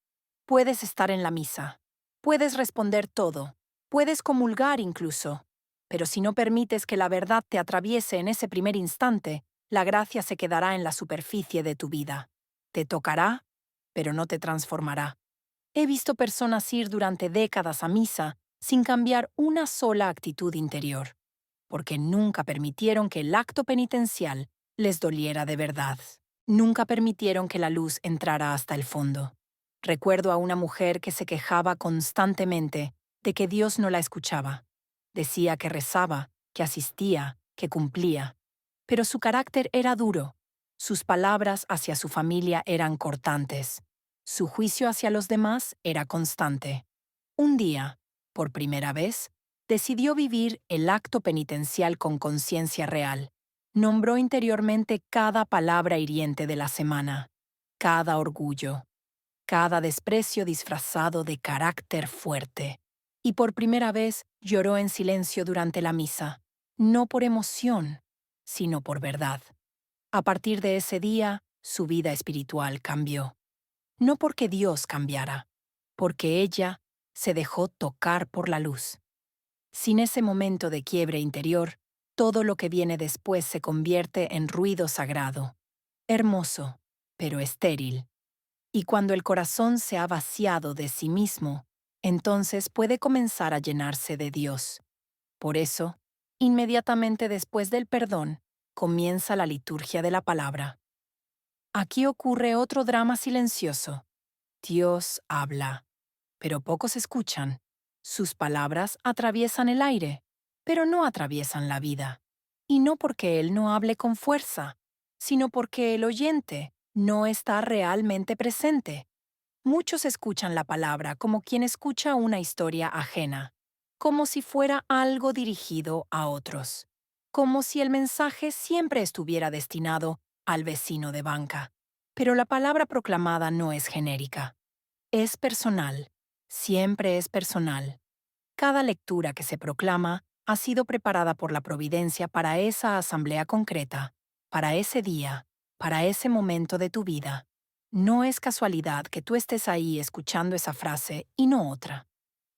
Puedes estar en la misa, puedes responder todo, puedes comulgar incluso, pero si no permites que la verdad te atraviese en ese primer instante, la gracia se quedará en la superficie de tu vida. Te tocará, pero no te transformará. He visto personas ir durante décadas a misa sin cambiar una sola actitud interior, porque nunca permitieron que el acto penitencial les doliera de verdad. Nunca permitieron que la luz entrara hasta el fondo. Recuerdo a una mujer que se quejaba constantemente de que Dios no la escuchaba. Decía que rezaba, que asistía, que cumplía. Pero su carácter era duro. Sus palabras hacia su familia eran cortantes. Su juicio hacia los demás era constante. Un día, por primera vez, decidió vivir el acto penitencial con conciencia real. Nombró interiormente cada palabra hiriente de la semana, cada orgullo, cada desprecio disfrazado de carácter fuerte. Y por primera vez lloró en silencio durante la misa, no por emoción, sino por verdad. A partir de ese día, su vida espiritual cambió. No porque Dios cambiara, porque ella se dejó tocar por la luz. Sin ese momento de quiebre interior, todo lo que viene después se convierte en ruido sagrado, hermoso, pero estéril. Y cuando el corazón se ha vaciado de sí mismo, entonces puede comenzar a llenarse de Dios. Por eso, inmediatamente después del perdón, comienza la liturgia de la palabra. Aquí ocurre otro drama silencioso. Dios habla, pero pocos escuchan. Sus palabras atraviesan el aire, pero no atraviesan la vida. Y no porque Él no hable con fuerza, sino porque el oyente no está realmente presente. Muchos escuchan la palabra como quien escucha una historia ajena, como si fuera algo dirigido a otros, como si el mensaje siempre estuviera destinado al vecino de banca. Pero la palabra proclamada no es genérica. Es personal, siempre es personal. Cada lectura que se proclama ha sido preparada por la providencia para esa asamblea concreta, para ese día, para ese momento de tu vida. No es casualidad que tú estés ahí escuchando esa frase y no otra.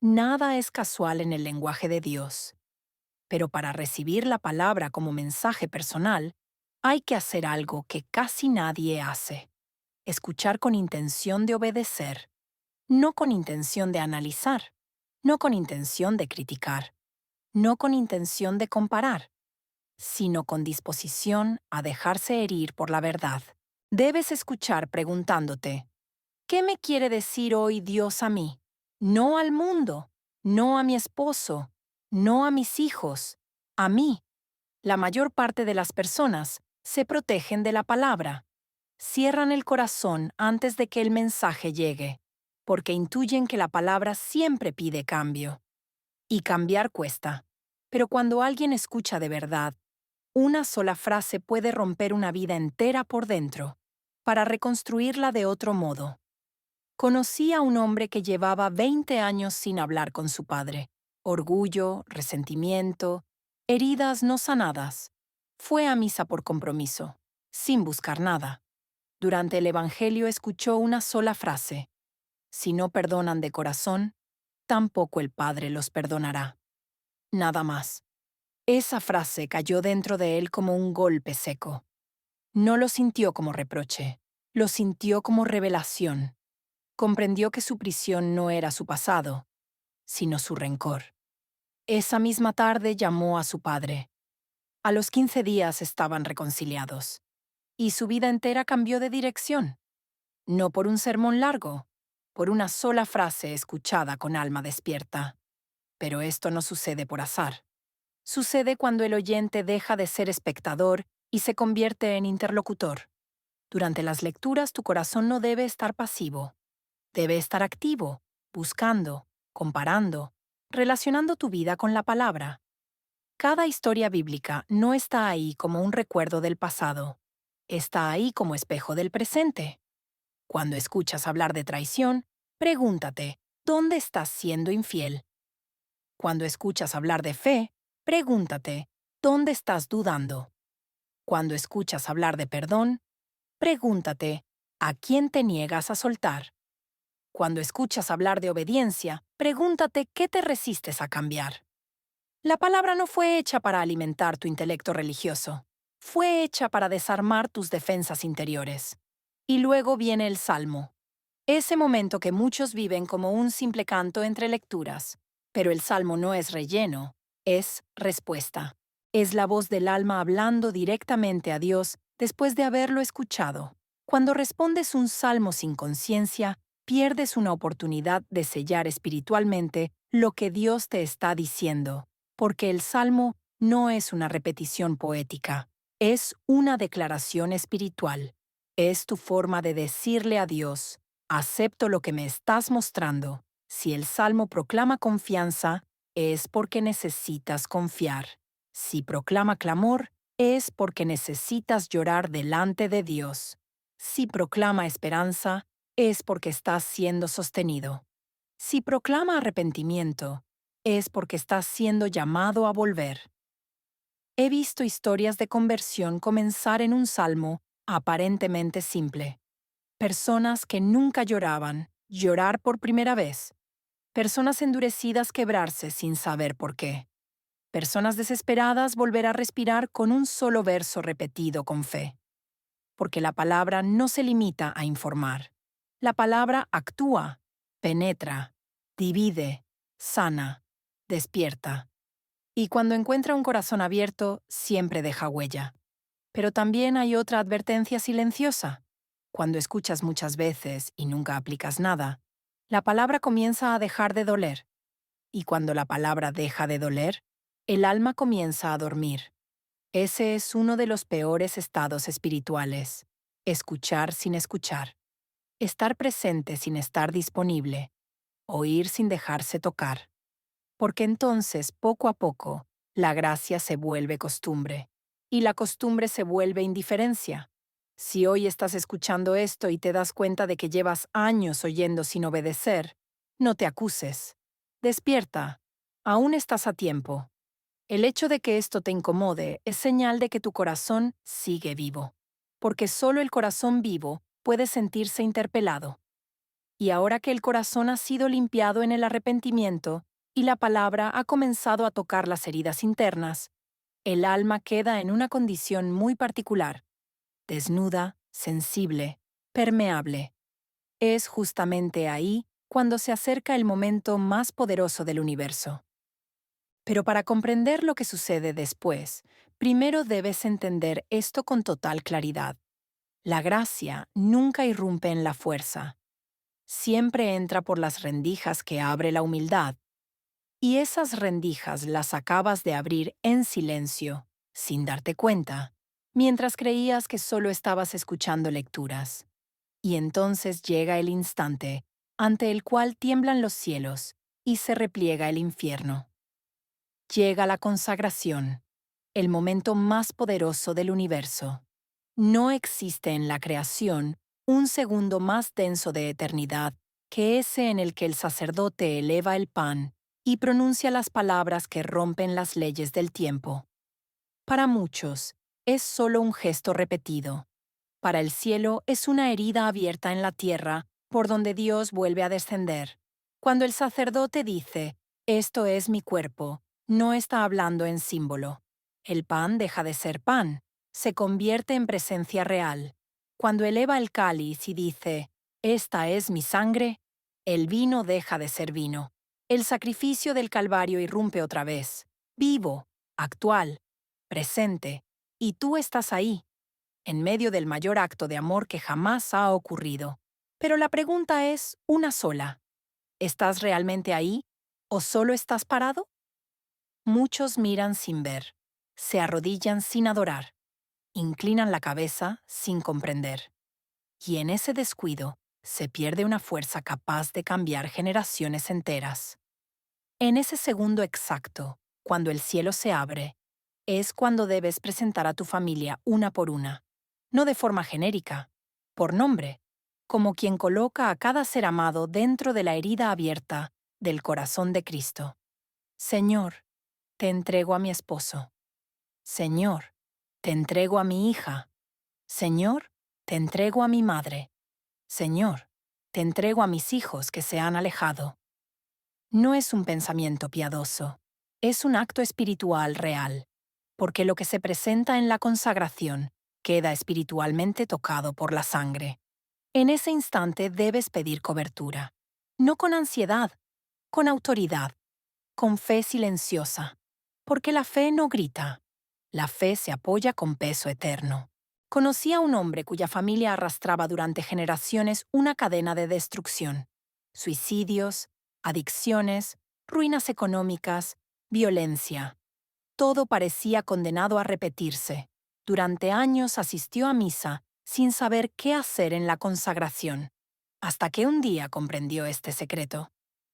Nada es casual en el lenguaje de Dios. Pero para recibir la palabra como mensaje personal, hay que hacer algo que casi nadie hace: escuchar con intención de obedecer, no con intención de analizar, no con intención de criticar, no con intención de comparar. sino con disposición a dejarse herir por la verdad. Debes escuchar preguntándote, ¿qué me quiere decir hoy Dios a mí? No al mundo, no a mi esposo, no a mis hijos, a mí. La mayor parte de las personas se protegen de la palabra. Cierran el corazón antes de que el mensaje llegue, porque intuyen que la palabra siempre pide cambio. Y cambiar cuesta. Pero cuando alguien escucha de verdad, una sola frase puede romper una vida entera por dentro, para reconstruirla de otro modo. Conocí a un hombre que llevaba 20 años sin hablar con su padre. Orgullo, resentimiento, heridas no sanadas. Fue a misa por compromiso, sin buscar nada. Durante el Evangelio escuchó una sola frase: si no perdonan de corazón, tampoco el Padre los perdonará. Nada más. Esa frase cayó dentro de él como un golpe seco. No lo sintió como reproche, lo sintió como revelación. Comprendió que su prisión no era su pasado, sino su rencor. Esa misma tarde llamó a su padre. A los 15 días estaban reconciliados. Y su vida entera cambió de dirección. No por un sermón largo, por una sola frase escuchada con alma despierta. Pero esto no sucede por azar. Sucede cuando el oyente deja de ser espectador y se convierte en interlocutor. Durante las lecturas tu corazón no debe estar pasivo. Debe estar activo, buscando, comparando, relacionando tu vida con la palabra. Cada historia bíblica no está ahí como un recuerdo del pasado. Está ahí como espejo del presente. Cuando escuchas hablar de traición, pregúntate, ¿dónde estás siendo infiel? Cuando escuchas hablar de fe, pregúntate, ¿dónde estás dudando? Cuando escuchas hablar de perdón, pregúntate, ¿a quién te niegas a soltar? Cuando escuchas hablar de obediencia, pregúntate qué te resistes a cambiar. La palabra no fue hecha para alimentar tu intelecto religioso. Fue hecha para desarmar tus defensas interiores. Y luego viene el Salmo. Ese momento que muchos viven como un simple canto entre lecturas. Pero el Salmo no es relleno, es respuesta. Es la voz del alma hablando directamente a Dios después de haberlo escuchado. Cuando respondes un salmo sin conciencia, pierdes una oportunidad de sellar espiritualmente lo que Dios te está diciendo, porque el salmo no es una repetición poética, es una declaración espiritual. Es tu forma de decirle a Dios: acepto lo que me estás mostrando. Si el salmo proclama confianza, es porque necesitas confiar. Si proclama clamor, es porque necesitas llorar delante de Dios. Si proclama esperanza, es porque estás siendo sostenido. Si proclama arrepentimiento, es porque estás siendo llamado a volver. He visto historias de conversión comenzar en un salmo aparentemente simple. Personas que nunca lloraban, llorar por primera vez. Personas endurecidas quebrarse sin saber por qué. Personas desesperadas volver a respirar con un solo verso repetido con fe. Porque la palabra no se limita a informar. La palabra actúa, penetra, divide, sana, despierta. Y cuando encuentra un corazón abierto, siempre deja huella. Pero también hay otra advertencia silenciosa. Cuando escuchas muchas veces y nunca aplicas nada, la palabra comienza a dejar de doler. Y cuando la palabra deja de doler, el alma comienza a dormir. Ese es uno de los peores estados espirituales. Escuchar sin escuchar. Estar presente sin estar disponible. Oír sin dejarse tocar. Porque entonces, poco a poco, la gracia se vuelve costumbre. Y la costumbre se vuelve indiferencia. Si hoy estás escuchando esto y te das cuenta de que llevas años oyendo sin obedecer, no te acuses. Despierta. Aún estás a tiempo. El hecho de que esto te incomode es señal de que tu corazón sigue vivo. Porque solo el corazón vivo puede sentirse interpelado. Y ahora que el corazón ha sido limpiado en el arrepentimiento y la palabra ha comenzado a tocar las heridas internas, el alma queda en una condición muy particular, desnuda, sensible, permeable. Es justamente ahí cuando se acerca el momento más poderoso del universo. Pero para comprender lo que sucede después, Primero debes entender esto con total claridad. La gracia nunca irrumpe en la fuerza. Siempre entra por las rendijas que abre la humildad. Y esas rendijas las acabas de abrir en silencio, sin darte cuenta, mientras creías que solo estabas escuchando lecturas. Y entonces llega el instante ante el cual tiemblan los cielos y se repliega el infierno. Llega la consagración, el momento más poderoso del universo. No existe en la creación un segundo más denso de eternidad que ese en el que el sacerdote eleva el pan y pronuncia las palabras que rompen las leyes del tiempo. Para muchos, es solo un gesto repetido. Para el cielo es una herida abierta en la tierra por donde Dios vuelve a descender. Cuando el sacerdote dice, «Esto es mi cuerpo», no está hablando en símbolo. El pan deja de ser pan, se convierte en presencia real. Cuando eleva el cáliz y dice, «Esta es mi sangre», el vino deja de ser vino. El sacrificio del Calvario irrumpe otra vez, vivo, actual, presente, y tú estás ahí, en medio del mayor acto de amor que jamás ha ocurrido. Pero la pregunta es una sola. ¿Estás realmente ahí o solo estás parado? Muchos miran sin ver, se arrodillan sin adorar, inclinan la cabeza sin comprender. Y en ese descuido se pierde una fuerza capaz de cambiar generaciones enteras. En ese segundo exacto, cuando el cielo se abre, es cuando debes presentar a tu familia una por una, no de forma genérica, por nombre, como quien coloca a cada ser amado dentro de la herida abierta del corazón de Cristo. Señor, te entrego a mi esposo. Señor, te entrego a mi hija. Señor, te entrego a mi madre. Señor, te entrego a mis hijos que se han alejado. No es un pensamiento piadoso, es un acto espiritual real, porque lo que se presenta en la consagración queda espiritualmente tocado por la sangre. En ese instante debes pedir cobertura, no con ansiedad, con autoridad, con fe silenciosa, porque la fe no grita, la fe se apoya con peso eterno. Conocí a un hombre cuya familia arrastraba durante generaciones una cadena de destrucción, suicidios, adicciones, ruinas económicas, violencia. Todo parecía condenado a repetirse. Durante años asistió a misa sin saber qué hacer en la consagración, hasta que un día comprendió este secreto.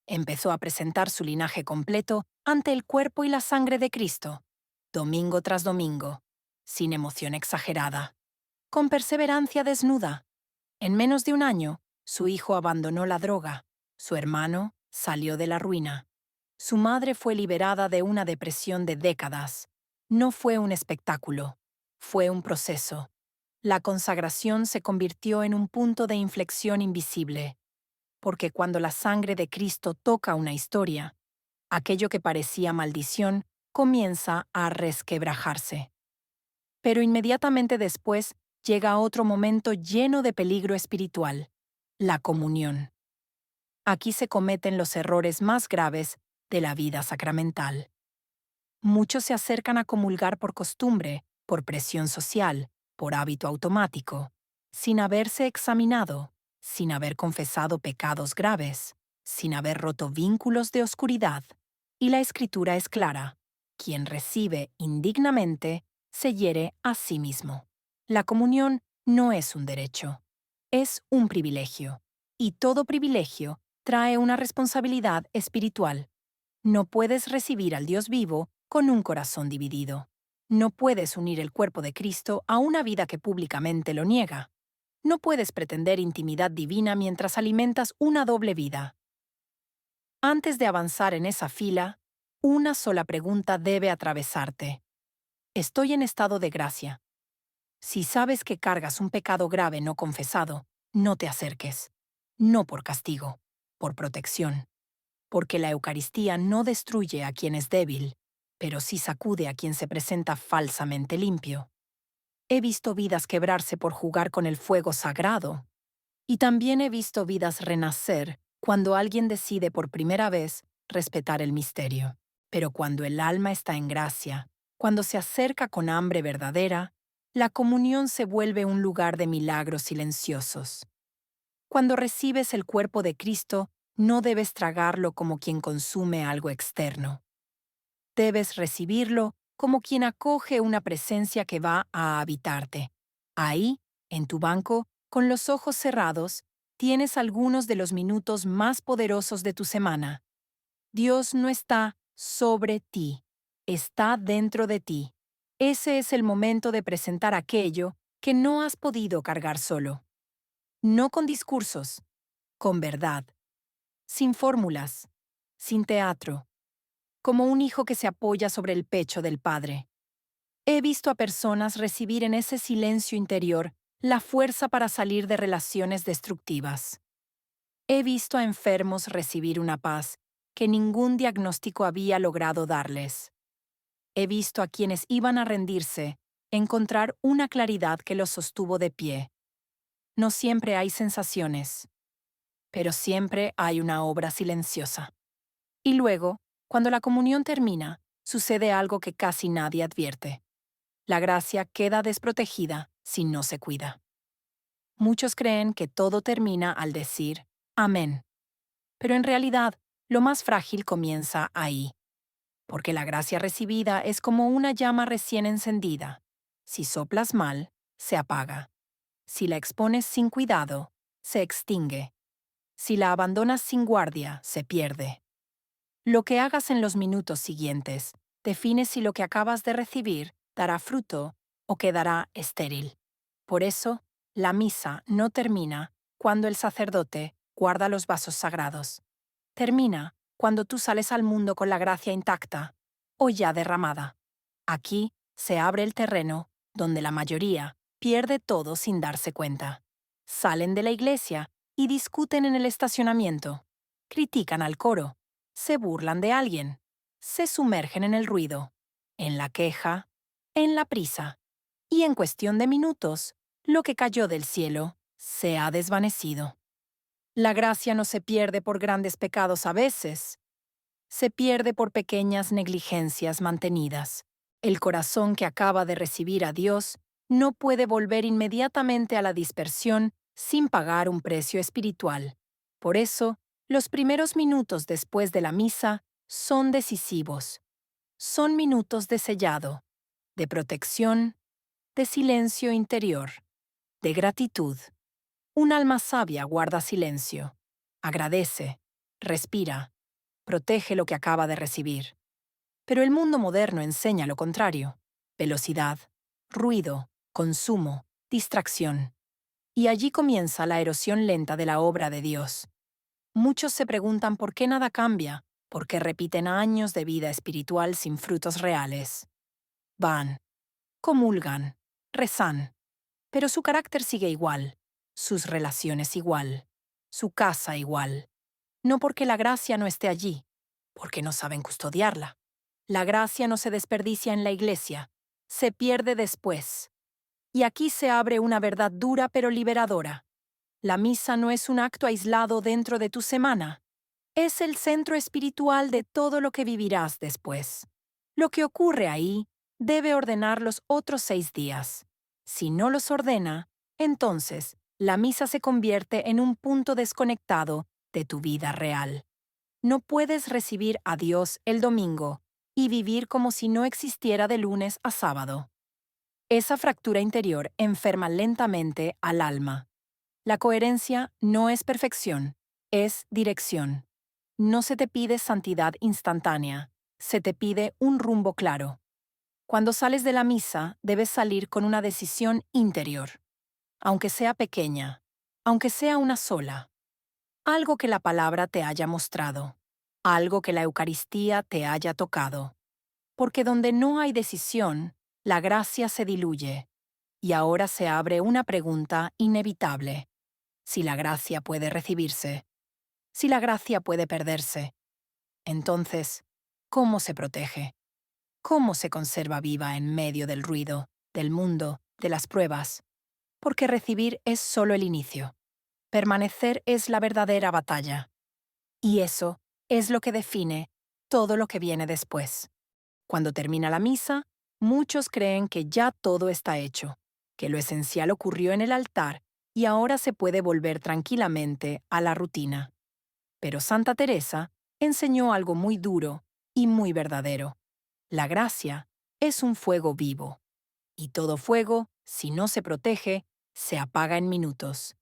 Empezó a presentar su linaje completo ante el cuerpo y la sangre de Cristo, domingo tras domingo, sin emoción exagerada, con perseverancia desnuda. En menos de un año, su hijo abandonó la droga, su hermano salió de la ruina. Su madre fue liberada de una depresión de décadas. No fue un espectáculo, fue un proceso. La consagración se convirtió en un punto de inflexión invisible, porque cuando la sangre de Cristo toca una historia, aquello que parecía maldición comienza a resquebrajarse. Pero inmediatamente después llega otro momento lleno de peligro espiritual, la comunión. Aquí se cometen los errores más graves de la vida sacramental. Muchos se acercan a comulgar por costumbre, por presión social, por hábito automático, sin haberse examinado, sin haber confesado pecados graves, sin haber roto vínculos de oscuridad. Y la Escritura es clara: quien recibe indignamente se hiere a sí mismo. La comunión no es un derecho, es un privilegio, y todo privilegio trae una responsabilidad espiritual. No puedes recibir al Dios vivo con un corazón dividido. No puedes unir el cuerpo de Cristo a una vida que públicamente lo niega. No puedes pretender intimidad divina mientras alimentas una doble vida. Antes de avanzar en esa fila, una sola pregunta debe atravesarte. Estoy en estado de gracia. Si sabes que cargas un pecado grave no confesado, no te acerques. No por castigo, por protección. Porque la Eucaristía no destruye a quien es débil, pero sí sacude a quien se presenta falsamente limpio. He visto vidas quebrarse por jugar con el fuego sagrado. Y también he visto vidas renacer cuando alguien decide por primera vez respetar el misterio. Pero cuando el alma está en gracia, Cuando se acerca con hambre verdadera, la comunión se vuelve un lugar de milagros silenciosos. Cuando recibes el cuerpo de Cristo, no debes tragarlo como quien consume algo externo. Debes recibirlo como quien acoge una presencia que va a habitarte. Ahí, en tu banco, con los ojos cerrados, tienes algunos de los minutos más poderosos de tu semana. Dios no está sobre ti, está dentro de ti. Ese es el momento de presentar aquello que no has podido cargar solo. No con discursos, con verdad, sin fórmulas, sin teatro, como un hijo que se apoya sobre el pecho del padre. He visto a personas recibir en ese silencio interior la fuerza para salir de relaciones destructivas. He visto a enfermos recibir una paz que ningún diagnóstico había logrado darles. He visto a quienes iban a rendirse encontrar una claridad que los sostuvo de pie. No siempre hay sensaciones, pero siempre hay una obra silenciosa. Y luego, cuando la comunión termina, sucede algo que casi nadie advierte. La gracia queda desprotegida si no se cuida. Muchos creen que todo termina al decir amén. Pero en realidad, lo más frágil comienza ahí, porque la gracia recibida es como una llama recién encendida. Si soplas mal, se apaga. Si la expones sin cuidado, se extingue. Si la abandonas sin guardia, se pierde. Lo que hagas en los minutos siguientes define si lo que acabas de recibir dará fruto o quedará estéril. Por eso, la misa no termina cuando el sacerdote guarda los vasos sagrados. Termina cuando tú sales al mundo con la gracia intacta o ya derramada. Aquí se abre el terreno donde la mayoría pierde todo sin darse cuenta. Salen de la iglesia y discuten en el estacionamiento. Critican al coro. Se burlan de alguien. Se sumergen en el ruido, en la queja, en la prisa. Y en cuestión de minutos, lo que cayó del cielo se ha desvanecido. La gracia no se pierde por grandes pecados a veces, se pierde por pequeñas negligencias mantenidas. El corazón que acaba de recibir a Dios no puede volver inmediatamente a la dispersión sin pagar un precio espiritual. Por eso, los primeros minutos después de la misa son decisivos. Son minutos de sellado, de protección, de silencio interior, de gratitud. Un alma sabia guarda silencio, agradece, respira, protege lo que acaba de recibir. Pero el mundo moderno enseña lo contrario: velocidad, ruido, consumo, distracción. Y allí comienza la erosión lenta de la obra de Dios. Muchos se preguntan por qué nada cambia, por qué repiten años de vida espiritual sin frutos reales. Van, comulgan, rezan, pero su carácter sigue igual, sus relaciones igual, su casa igual. No porque la gracia no esté allí, porque no saben custodiarla. La gracia no se desperdicia en la iglesia, se pierde después. Y aquí se abre una verdad dura pero liberadora. La misa no es un acto aislado dentro de tu semana. Es el centro espiritual de todo lo que vivirás después. Lo que ocurre ahí debe ordenar los otros 6 días. Si no los ordena, entonces la misa se convierte en un punto desconectado de tu vida real. No puedes recibir a Dios el domingo y vivir como si no existiera de lunes a sábado. Esa fractura interior enferma lentamente al alma. La coherencia no es perfección, es dirección. No se te pide santidad instantánea, se te pide un rumbo claro. Cuando sales de la misa, debes salir con una decisión interior, aunque sea pequeña, aunque sea una sola. Algo que la palabra te haya mostrado, algo que la Eucaristía te haya tocado. Porque donde no hay decisión, la gracia se diluye. Y ahora se abre una pregunta inevitable: si la gracia puede recibirse, si la gracia puede perderse. Entonces, ¿cómo se protege? ¿Cómo se conserva viva en medio del ruido, del mundo, de las pruebas? Porque recibir es solo el inicio. Permanecer es la verdadera batalla. Y eso es lo que define todo lo que viene después. Cuando termina la misa, Muchos creen que ya todo está hecho, que lo esencial ocurrió en el altar y ahora se puede volver tranquilamente a la rutina. Pero Santa Teresa enseñó algo muy duro y muy verdadero. La gracia es un fuego vivo, y todo fuego, si no se protege, se apaga en minutos.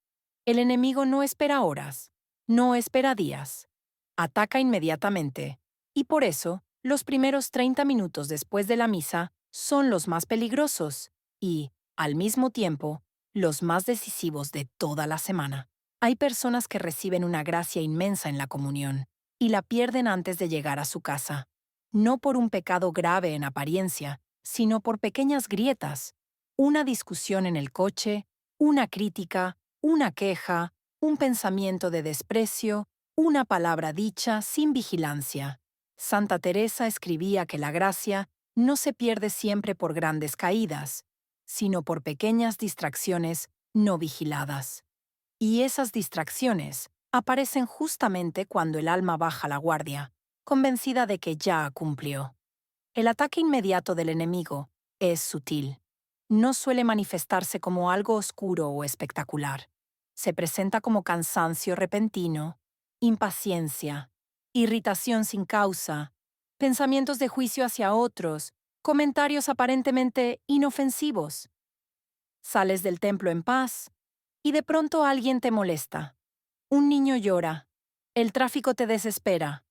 El enemigo no espera horas, no espera días. Ataca inmediatamente, y por eso los primeros 30 minutos después de la misa son los más peligrosos y, al mismo tiempo, los más decisivos de toda la semana. Hay personas que reciben una gracia inmensa en la comunión y la pierden antes de llegar a su casa, no por un pecado grave en apariencia, sino por pequeñas grietas, una discusión en el coche, una crítica, una queja, un pensamiento de desprecio, una palabra dicha sin vigilancia. Santa Teresa escribía que la gracia no se pierde siempre por grandes caídas, sino por pequeñas distracciones no vigiladas. Y esas distracciones aparecen justamente cuando el alma baja la guardia, convencida de que ya cumplió. El ataque inmediato del enemigo es sutil. No suele manifestarse como algo oscuro o espectacular. Se presenta como cansancio repentino, impaciencia, irritación sin causa, pensamientos de juicio hacia otros, comentarios aparentemente inofensivos. Sales del templo en paz y de pronto alguien te molesta. Un niño llora. El tráfico te desespera.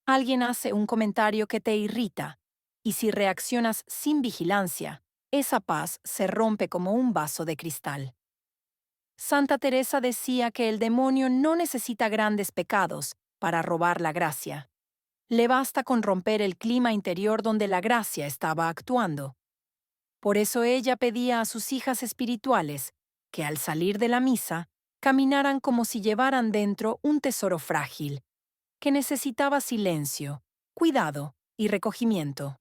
Alguien hace un comentario que te irrita. Y si reaccionas sin vigilancia, esa paz se rompe como un vaso de cristal. Santa Teresa decía que el demonio no necesita grandes pecados para robar la gracia. Le basta con romper el clima interior donde la gracia estaba actuando. Por eso ella pedía a sus hijas espirituales que al salir de la misa caminaran como si llevaran dentro un tesoro frágil, que necesitaba silencio, cuidado y recogimiento.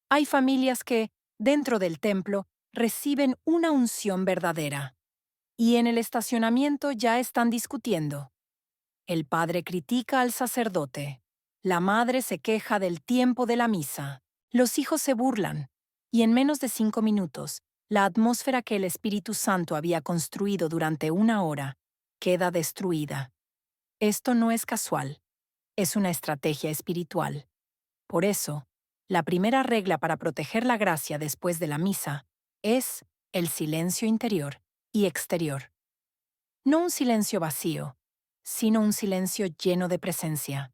Hay familias que, dentro del templo, reciben una unción verdadera, y en el estacionamiento ya están discutiendo. El padre critica al sacerdote, la madre se queja del tiempo de la misa, los hijos se burlan, y en menos de 5 minutos, la atmósfera que el Espíritu Santo había construido durante una hora queda destruida. Esto no es casual, es una estrategia espiritual. Por eso, la primera regla para proteger la gracia después de la misa es el silencio interior y exterior. No un silencio vacío, sino un silencio lleno de presencia.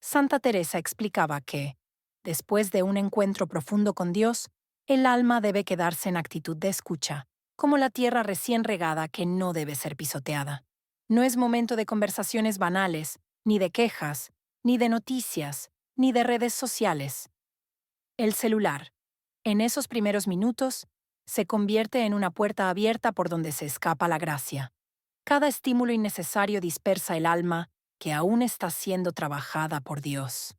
Santa Teresa explicaba que, después de un encuentro profundo con Dios, el alma debe quedarse en actitud de escucha, como la tierra recién regada que no debe ser pisoteada. No es momento de conversaciones banales, ni de quejas, ni de noticias, ni de redes sociales. El celular, en esos primeros minutos, se convierte en una puerta abierta por donde se escapa la gracia. Cada estímulo innecesario dispersa el alma que aún está siendo trabajada por Dios.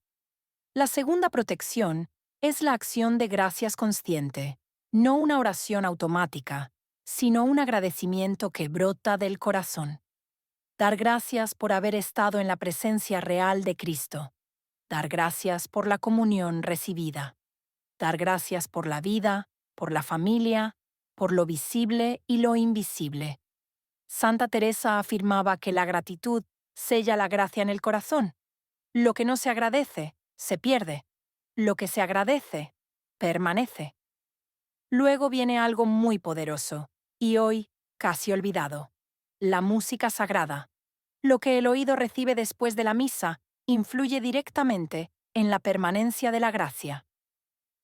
La segunda protección es la acción de gracias consciente, no una oración automática, sino un agradecimiento que brota del corazón. Dar gracias por haber estado en la presencia real de Cristo. Dar gracias por la comunión recibida. Dar gracias por la vida, por la familia, por lo visible y lo invisible. Santa Teresa afirmaba que la gratitud sella la gracia en el corazón. Lo que no se agradece, se pierde. Lo que se agradece, permanece. Luego viene algo muy poderoso, y hoy casi olvidado: la música sagrada. Lo que el oído recibe después de la misa influye directamente en la permanencia de la gracia.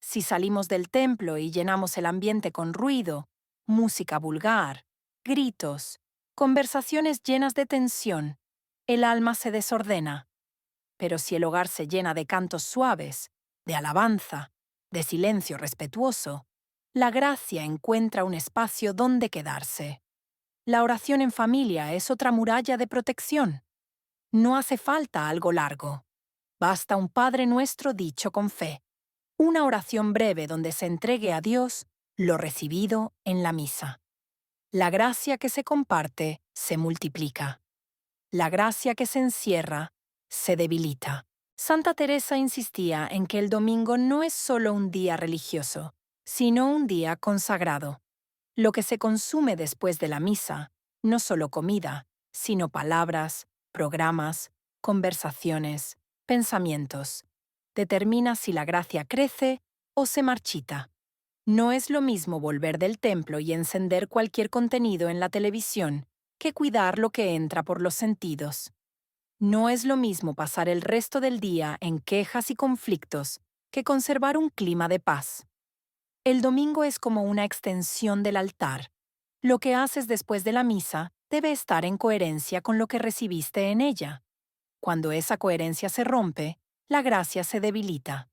Si salimos del templo y llenamos el ambiente con ruido, música vulgar, gritos, conversaciones llenas de tensión, el alma se desordena. Pero si el hogar se llena de cantos suaves, de alabanza, de silencio respetuoso, la gracia encuentra un espacio donde quedarse. La oración en familia es otra muralla de protección. No hace falta algo largo. Basta un Padre Nuestro dicho con fe. Una oración breve donde se entregue a Dios lo recibido en la misa. La gracia que se comparte se multiplica. La gracia que se encierra se debilita. Santa Teresa insistía en que el domingo no es solo un día religioso, sino un día consagrado. Lo que se consume después de la misa, no solo comida, sino palabras, programas, conversaciones, pensamientos, determina si la gracia crece o se marchita. No es lo mismo volver del templo y encender cualquier contenido en la televisión que cuidar lo que entra por los sentidos. No es lo mismo pasar el resto del día en quejas y conflictos que conservar un clima de paz. El domingo es como una extensión del altar. Lo que haces después de la misa debe estar en coherencia con lo que recibiste en ella. Cuando esa coherencia se rompe, la gracia se debilita.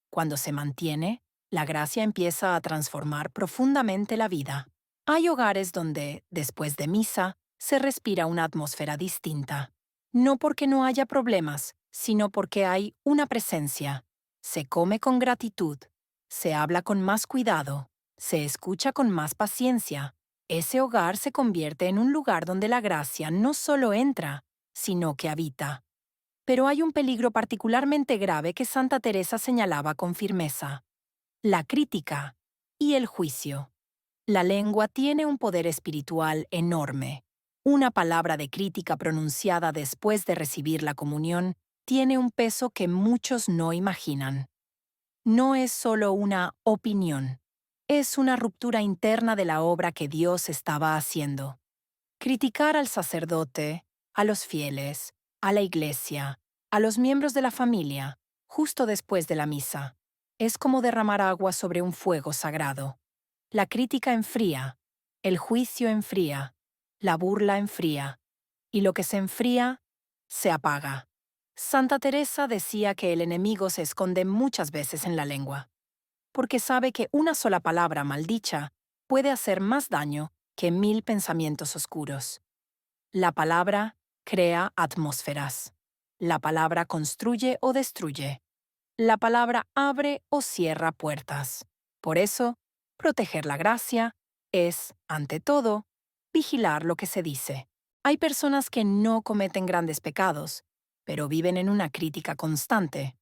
Cuando se mantiene, la gracia empieza a transformar profundamente la vida. Hay hogares donde, después de misa, se respira una atmósfera distinta. No porque no haya problemas, sino porque hay una presencia. Se come con gratitud, se habla con más cuidado, se escucha con más paciencia. Ese hogar se convierte en un lugar donde la gracia no solo entra, sino que habita. Pero hay un peligro particularmente grave que Santa Teresa señalaba con firmeza: la crítica y el juicio. La lengua tiene un poder espiritual enorme. Una palabra de crítica pronunciada después de recibir la comunión tiene un peso que muchos no imaginan. No es solo una opinión, es una ruptura interna de la obra que Dios estaba haciendo. Criticar al sacerdote, a los fieles, a la iglesia, a los miembros de la familia, justo después de la misa, es como derramar agua sobre un fuego sagrado. La crítica enfría, el juicio enfría, la burla enfría, y lo que se enfría, se apaga. Santa Teresa decía que el enemigo se esconde muchas veces en la lengua, porque sabe que una sola palabra maldicha puede hacer más daño que 1000 pensamientos oscuros. La palabra crea atmósferas. La palabra construye o destruye. La palabra abre o cierra puertas. Por eso, proteger la gracia es, ante todo, vigilar lo que se dice. Hay personas que no cometen grandes pecados, pero viven en una crítica constante,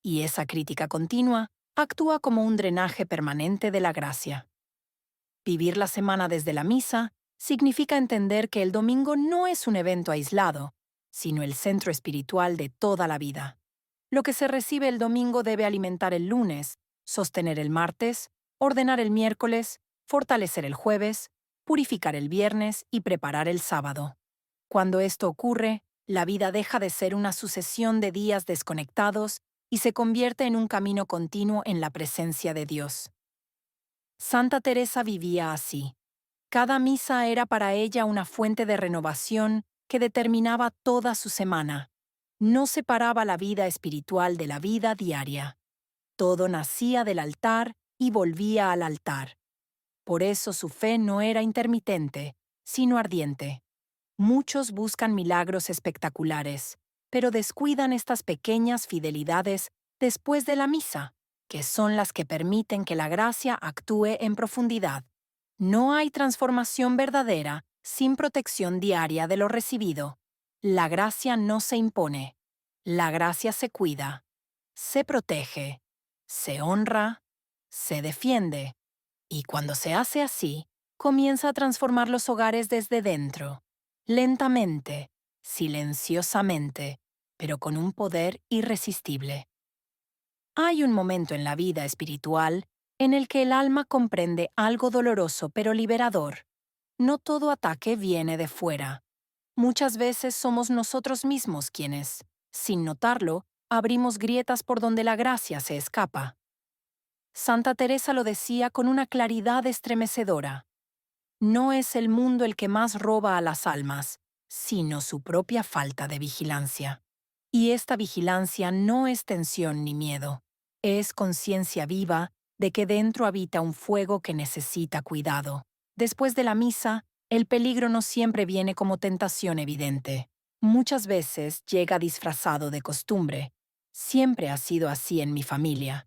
y esa crítica continua actúa como un drenaje permanente de la gracia. Vivir la semana desde la misa significa entender que el domingo no es un evento aislado, sino el centro espiritual de toda la vida. Lo que se recibe el domingo debe alimentar el lunes, sostener el martes, ordenar el miércoles, fortalecer el jueves, purificar el viernes y preparar el sábado. Cuando esto ocurre, la vida deja de ser una sucesión de días desconectados y se convierte en un camino continuo en la presencia de Dios. Santa Teresa vivía así. Cada misa era para ella una fuente de renovación que determinaba toda su semana. No separaba la vida espiritual de la vida diaria. Todo nacía del altar y volvía al altar. Por eso su fe no era intermitente, sino ardiente. Muchos buscan milagros espectaculares, pero descuidan estas pequeñas fidelidades después de la misa, que son las que permiten que la gracia actúe en profundidad. No hay transformación verdadera sin protección diaria de lo recibido. La gracia no se impone. La gracia se cuida, se protege, se honra, se defiende. Y cuando se hace así, comienza a transformar los hogares desde dentro, lentamente, silenciosamente, pero con un poder irresistible. Hay un momento en la vida espiritual en el que el alma comprende algo doloroso pero liberador. No todo ataque viene de fuera. Muchas veces somos nosotros mismos quienes, sin notarlo, abrimos grietas por donde la gracia se escapa. Santa Teresa lo decía con una claridad estremecedora. No es el mundo el que más roba a las almas, sino su propia falta de vigilancia. Y esta vigilancia no es tensión ni miedo, es conciencia viva de que dentro habita un fuego que necesita cuidado. Después de la misa, el peligro no siempre viene como tentación evidente. Muchas veces llega disfrazado de costumbre. Siempre ha sido así en mi familia.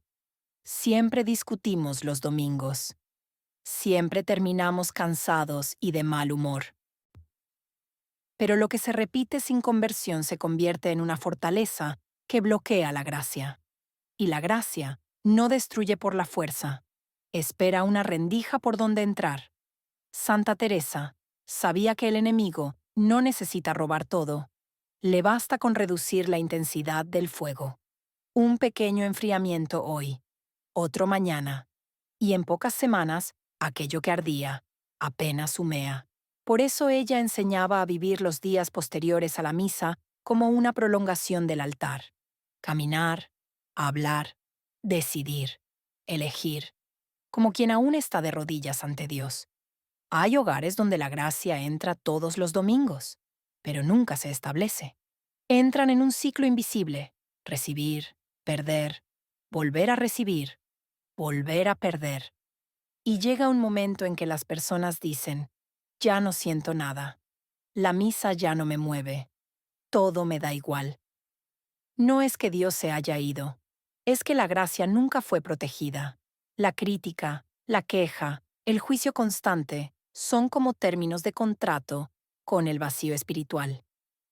Siempre discutimos los domingos. Siempre terminamos cansados y de mal humor. Pero lo que se repite sin conversión se convierte en una fortaleza que bloquea la gracia. Y la gracia no destruye por la fuerza. Espera una rendija por donde entrar. Santa Teresa sabía que el enemigo no necesita robar todo. Le basta con reducir la intensidad del fuego. Un pequeño enfriamiento hoy, otro mañana, y en pocas semanas, aquello que ardía apenas humea. Por eso ella enseñaba a vivir los días posteriores a la misa como una prolongación del altar. Caminar, hablar, decidir, elegir, como quien aún está de rodillas ante Dios. Hay hogares donde la gracia entra todos los domingos, pero nunca se establece. Entran en un ciclo invisible: recibir, perder, volver a recibir, volver a perder. Y llega un momento en que las personas dicen: ya no siento nada, la misa ya no me mueve, todo me da igual. No es que Dios se haya ido, es que la gracia nunca fue protegida. La crítica, la queja, el juicio constante son como términos de contrato con el vacío espiritual.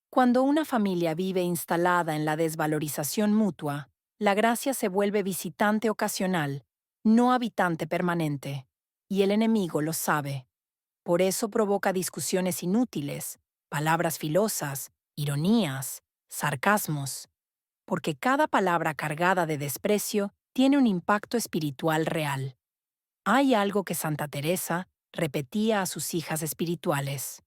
Cuando una familia vive instalada en la desvalorización mutua, la gracia se vuelve visitante ocasional, no habitante permanente, y el enemigo lo sabe. Por eso provoca discusiones inútiles, palabras filosas, ironías, sarcasmos, porque cada palabra cargada de desprecio tiene un impacto espiritual real. Hay algo que Santa Teresa repetía a sus hijas espirituales: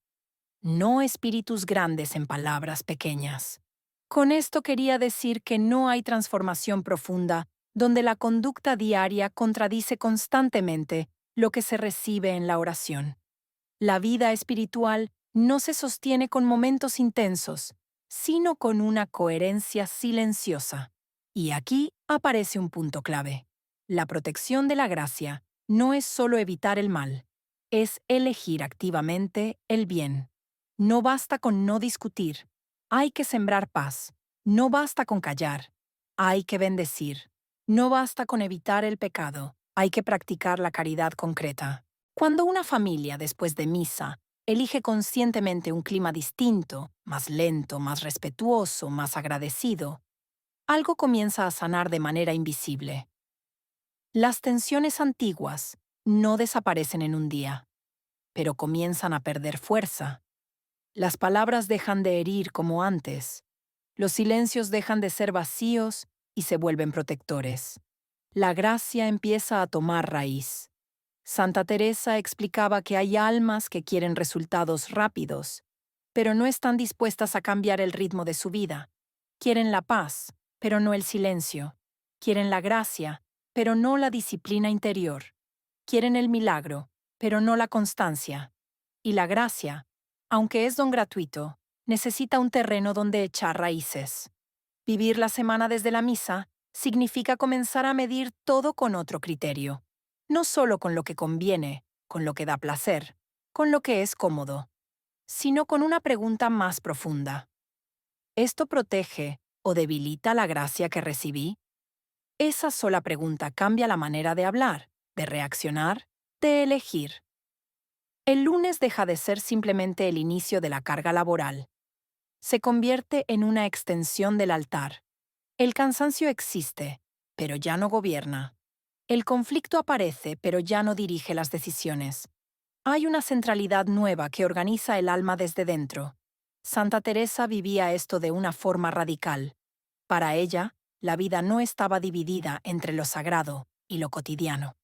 no espíritus grandes en palabras pequeñas. Con esto quería decir que no hay transformación profunda donde la conducta diaria contradice constantemente lo que se recibe en la oración. La vida espiritual no se sostiene con momentos intensos, sino con una coherencia silenciosa. Y aquí aparece un punto clave. La protección de la gracia no es solo evitar el mal, es elegir activamente el bien. No basta con no discutir, hay que sembrar paz. No basta con callar, hay que bendecir. No basta con evitar el pecado, hay que practicar la caridad concreta. Cuando una familia, después de misa, elige conscientemente un clima distinto, más lento, más respetuoso, más agradecido, algo comienza a sanar de manera invisible. Las tensiones antiguas no desaparecen en un día, pero comienzan a perder fuerza. Las palabras dejan de herir como antes. Los silencios dejan de ser vacíos y se vuelven protectores. La gracia empieza a tomar raíz. Santa Teresa explicaba que hay almas que quieren resultados rápidos, pero no están dispuestas a cambiar el ritmo de su vida. Quieren la paz, pero no el silencio. Quieren la gracia, pero no la disciplina interior. Quieren el milagro, pero no la constancia. Y la gracia, aunque es don gratuito, necesita un terreno donde echar raíces. Vivir la semana desde la misa significa comenzar a medir todo con otro criterio. No solo con lo que conviene, con lo que da placer, con lo que es cómodo, sino con una pregunta más profunda. ¿Esto protege o debilita la gracia que recibí? Esa sola pregunta cambia la manera de hablar, de reaccionar, de elegir. El lunes deja de ser simplemente el inicio de la carga laboral. Se convierte en una extensión del altar. El cansancio existe, pero ya no gobierna. El conflicto aparece, pero ya no dirige las decisiones. Hay una centralidad nueva que organiza el alma desde dentro. Santa Teresa vivía esto de una forma radical. Para ella, la vida no estaba dividida entre lo sagrado y lo cotidiano.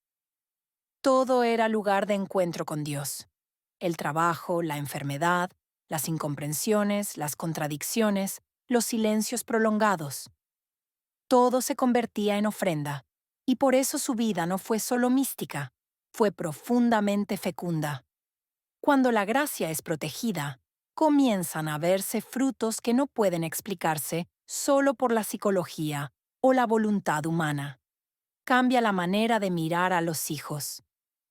Todo era lugar de encuentro con Dios. El trabajo, la enfermedad, las incomprensiones, las contradicciones, los silencios prolongados. Todo se convertía en ofrenda, y por eso su vida no fue solo mística, fue profundamente fecunda. Cuando la gracia es protegida, comienzan a verse frutos que no pueden explicarse solo por la psicología o la voluntad humana. Cambia la manera de mirar a los hijos.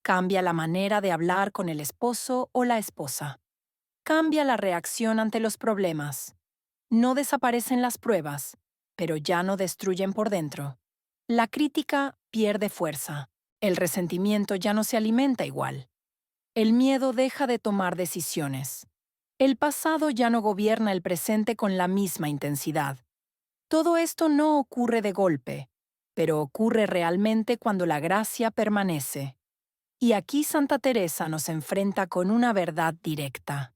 Cambia la manera de hablar con el esposo o la esposa. Cambia la reacción ante los problemas. No desaparecen las pruebas, pero ya no destruyen por dentro. La crítica pierde fuerza. El resentimiento ya no se alimenta igual. El miedo deja de tomar decisiones. El pasado ya no gobierna el presente con la misma intensidad. Todo esto no ocurre de golpe. pero ocurre realmente cuando la gracia permanece. Y aquí Santa Teresa nos enfrenta con una verdad directa.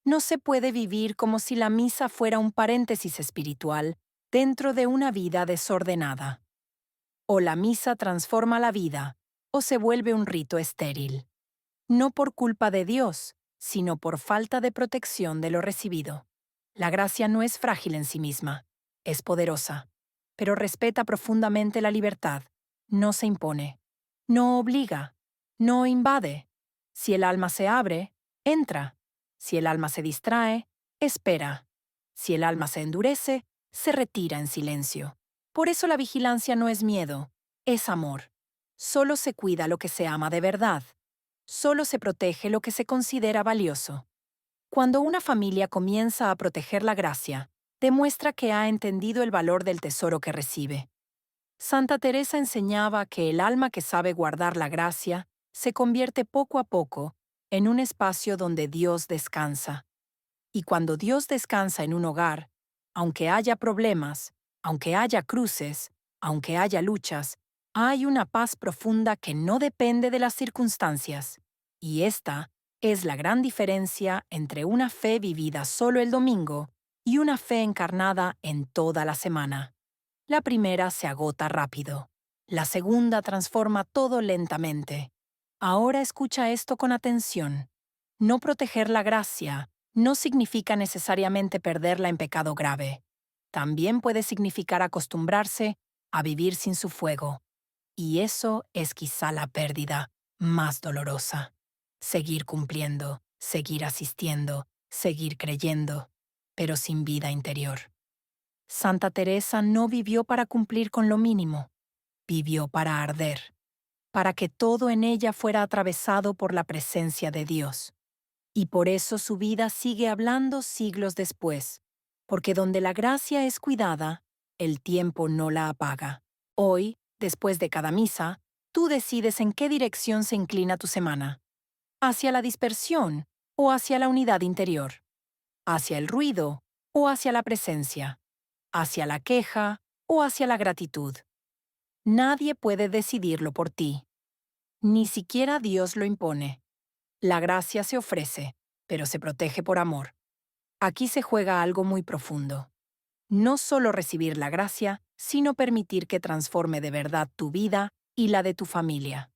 No se puede vivir como si la misa fuera un paréntesis espiritual dentro de una vida desordenada. O la misa transforma la vida, o se vuelve un rito estéril. No por culpa de Dios, sino por falta de protección de lo recibido. La gracia no es frágil en sí misma, es poderosa, pero respeta profundamente la libertad, no se impone, no obliga, no invade. Si el alma se abre, entra. Si el alma se distrae, espera. Si el alma se endurece, se retira en silencio. Por eso la vigilancia no es miedo, es amor. Solo se cuida lo que se ama de verdad. Solo se protege lo que se considera valioso. Cuando una familia comienza a proteger la gracia, demuestra que ha entendido el valor del tesoro que recibe. Santa Teresa enseñaba que el alma que sabe guardar la gracia se convierte poco a poco en un espacio donde Dios descansa. Y cuando Dios descansa en un hogar, aunque haya problemas, aunque haya cruces, aunque haya luchas, hay una paz profunda que no depende de las circunstancias. Y esta es la gran diferencia entre una fe vivida solo el domingo y una fe encarnada en toda la semana. La primera se agota rápido. La segunda transforma todo lentamente. Ahora escucha esto con atención. No proteger la gracia no significa necesariamente perderla en pecado grave. También puede significar acostumbrarse a vivir sin su fuego. Y eso es quizá la pérdida más dolorosa. Seguir cumpliendo, seguir asistiendo, seguir creyendo, pero sin vida interior. Santa Teresa no vivió para cumplir con lo mínimo, vivió para arder, para que todo en ella fuera atravesado por la presencia de Dios. Y por eso su vida sigue hablando siglos después, porque donde la gracia es cuidada, el tiempo no la apaga. Hoy, después de cada misa, tú decides en qué dirección se inclina tu semana, hacia la dispersión o hacia la unidad interior, hacia el ruido o hacia la presencia, hacia la queja o hacia la gratitud. Nadie puede decidirlo por ti. Ni siquiera Dios lo impone. La gracia se ofrece, pero se protege por amor. Aquí se juega algo muy profundo. No solo recibir la gracia, sino permitir que transforme de verdad tu vida y la de tu familia.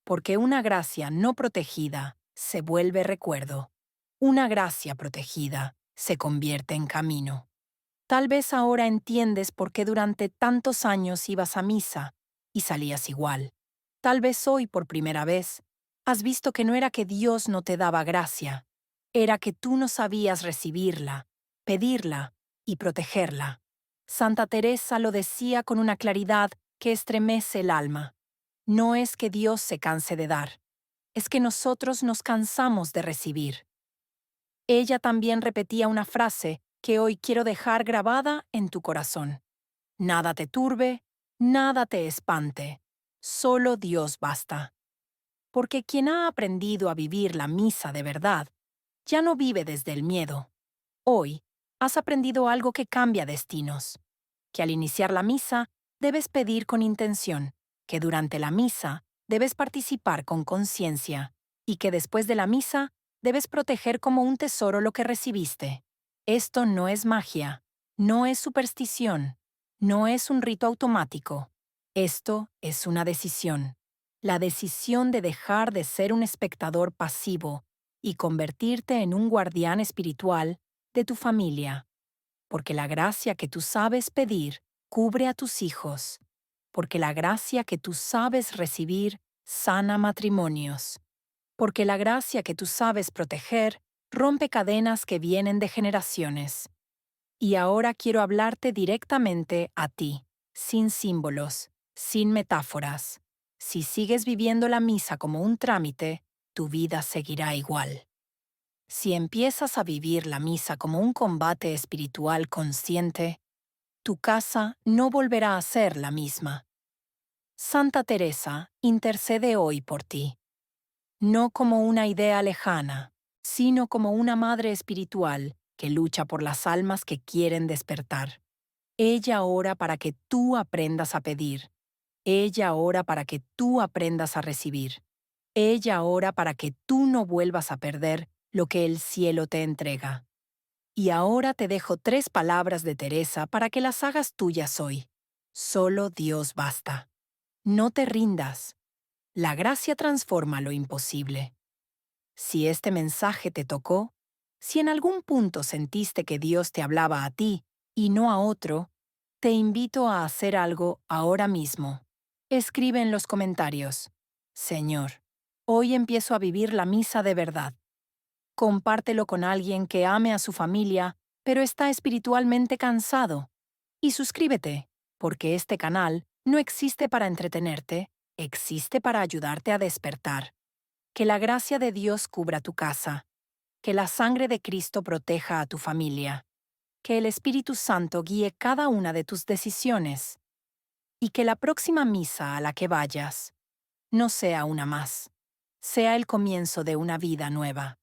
Porque una gracia no protegida se vuelve recuerdo. Una gracia protegida se convierte en camino. Tal vez ahora entiendes por qué durante tantos años ibas a misa y salías igual. Tal vez hoy, por primera vez, has visto que no era que Dios no te daba gracia, era que tú no sabías recibirla, pedirla y protegerla. Santa Teresa lo decía con una claridad que estremece el alma. No es que Dios se canse de dar, es que nosotros nos cansamos de recibir. Ella también repetía una frase que hoy quiero dejar grabada en tu corazón. Nada te turbe, nada te espante, solo Dios basta. Porque quien ha aprendido a vivir la misa de verdad, ya no vive desde el miedo. Hoy has aprendido algo que cambia destinos, que al iniciar la misa debes pedir con intención, que durante la misa debes participar con conciencia y que después de la misa debes proteger como un tesoro lo que recibiste. Esto no es magia, no es superstición, no es un rito automático. Esto es una decisión. La decisión de dejar de ser un espectador pasivo y convertirte en un guardián espiritual de tu familia. Porque la gracia que tú sabes pedir cubre a tus hijos. Porque la gracia que tú sabes recibir sana matrimonios. Porque la gracia que tú sabes proteger rompe cadenas que vienen de generaciones. Y ahora quiero hablarte directamente a ti, sin símbolos, sin metáforas. Si sigues viviendo la misa como un trámite, tu vida seguirá igual. Si empiezas a vivir la misa como un combate espiritual consciente, tu casa no volverá a ser la misma. Santa Teresa intercede hoy por ti, no como una idea lejana, sino como una madre espiritual que lucha por las almas que quieren despertar. Ella ora para que tú aprendas a pedir. Ella ora para que tú aprendas a recibir. Ella ora para que tú no vuelvas a perder lo que el cielo te entrega. Y ahora te dejo 3 palabras de Teresa para que las hagas tuyas hoy. Solo Dios basta. No te rindas. La gracia transforma lo imposible. Si este mensaje te tocó, si en algún punto sentiste que Dios te hablaba a ti y no a otro, te invito a hacer algo ahora mismo. Escribe en los comentarios: Señor, hoy empiezo a vivir la misa de verdad. Compártelo con alguien que ame a su familia, pero está espiritualmente cansado. Y suscríbete, porque este canal no existe para entretenerte, existe para ayudarte a despertar. Que la gracia de Dios cubra tu casa. Que la sangre de Cristo proteja a tu familia. Que el Espíritu Santo guíe cada una de tus decisiones. Y que la próxima misa a la que vayas no sea una más, sea el comienzo de una vida nueva.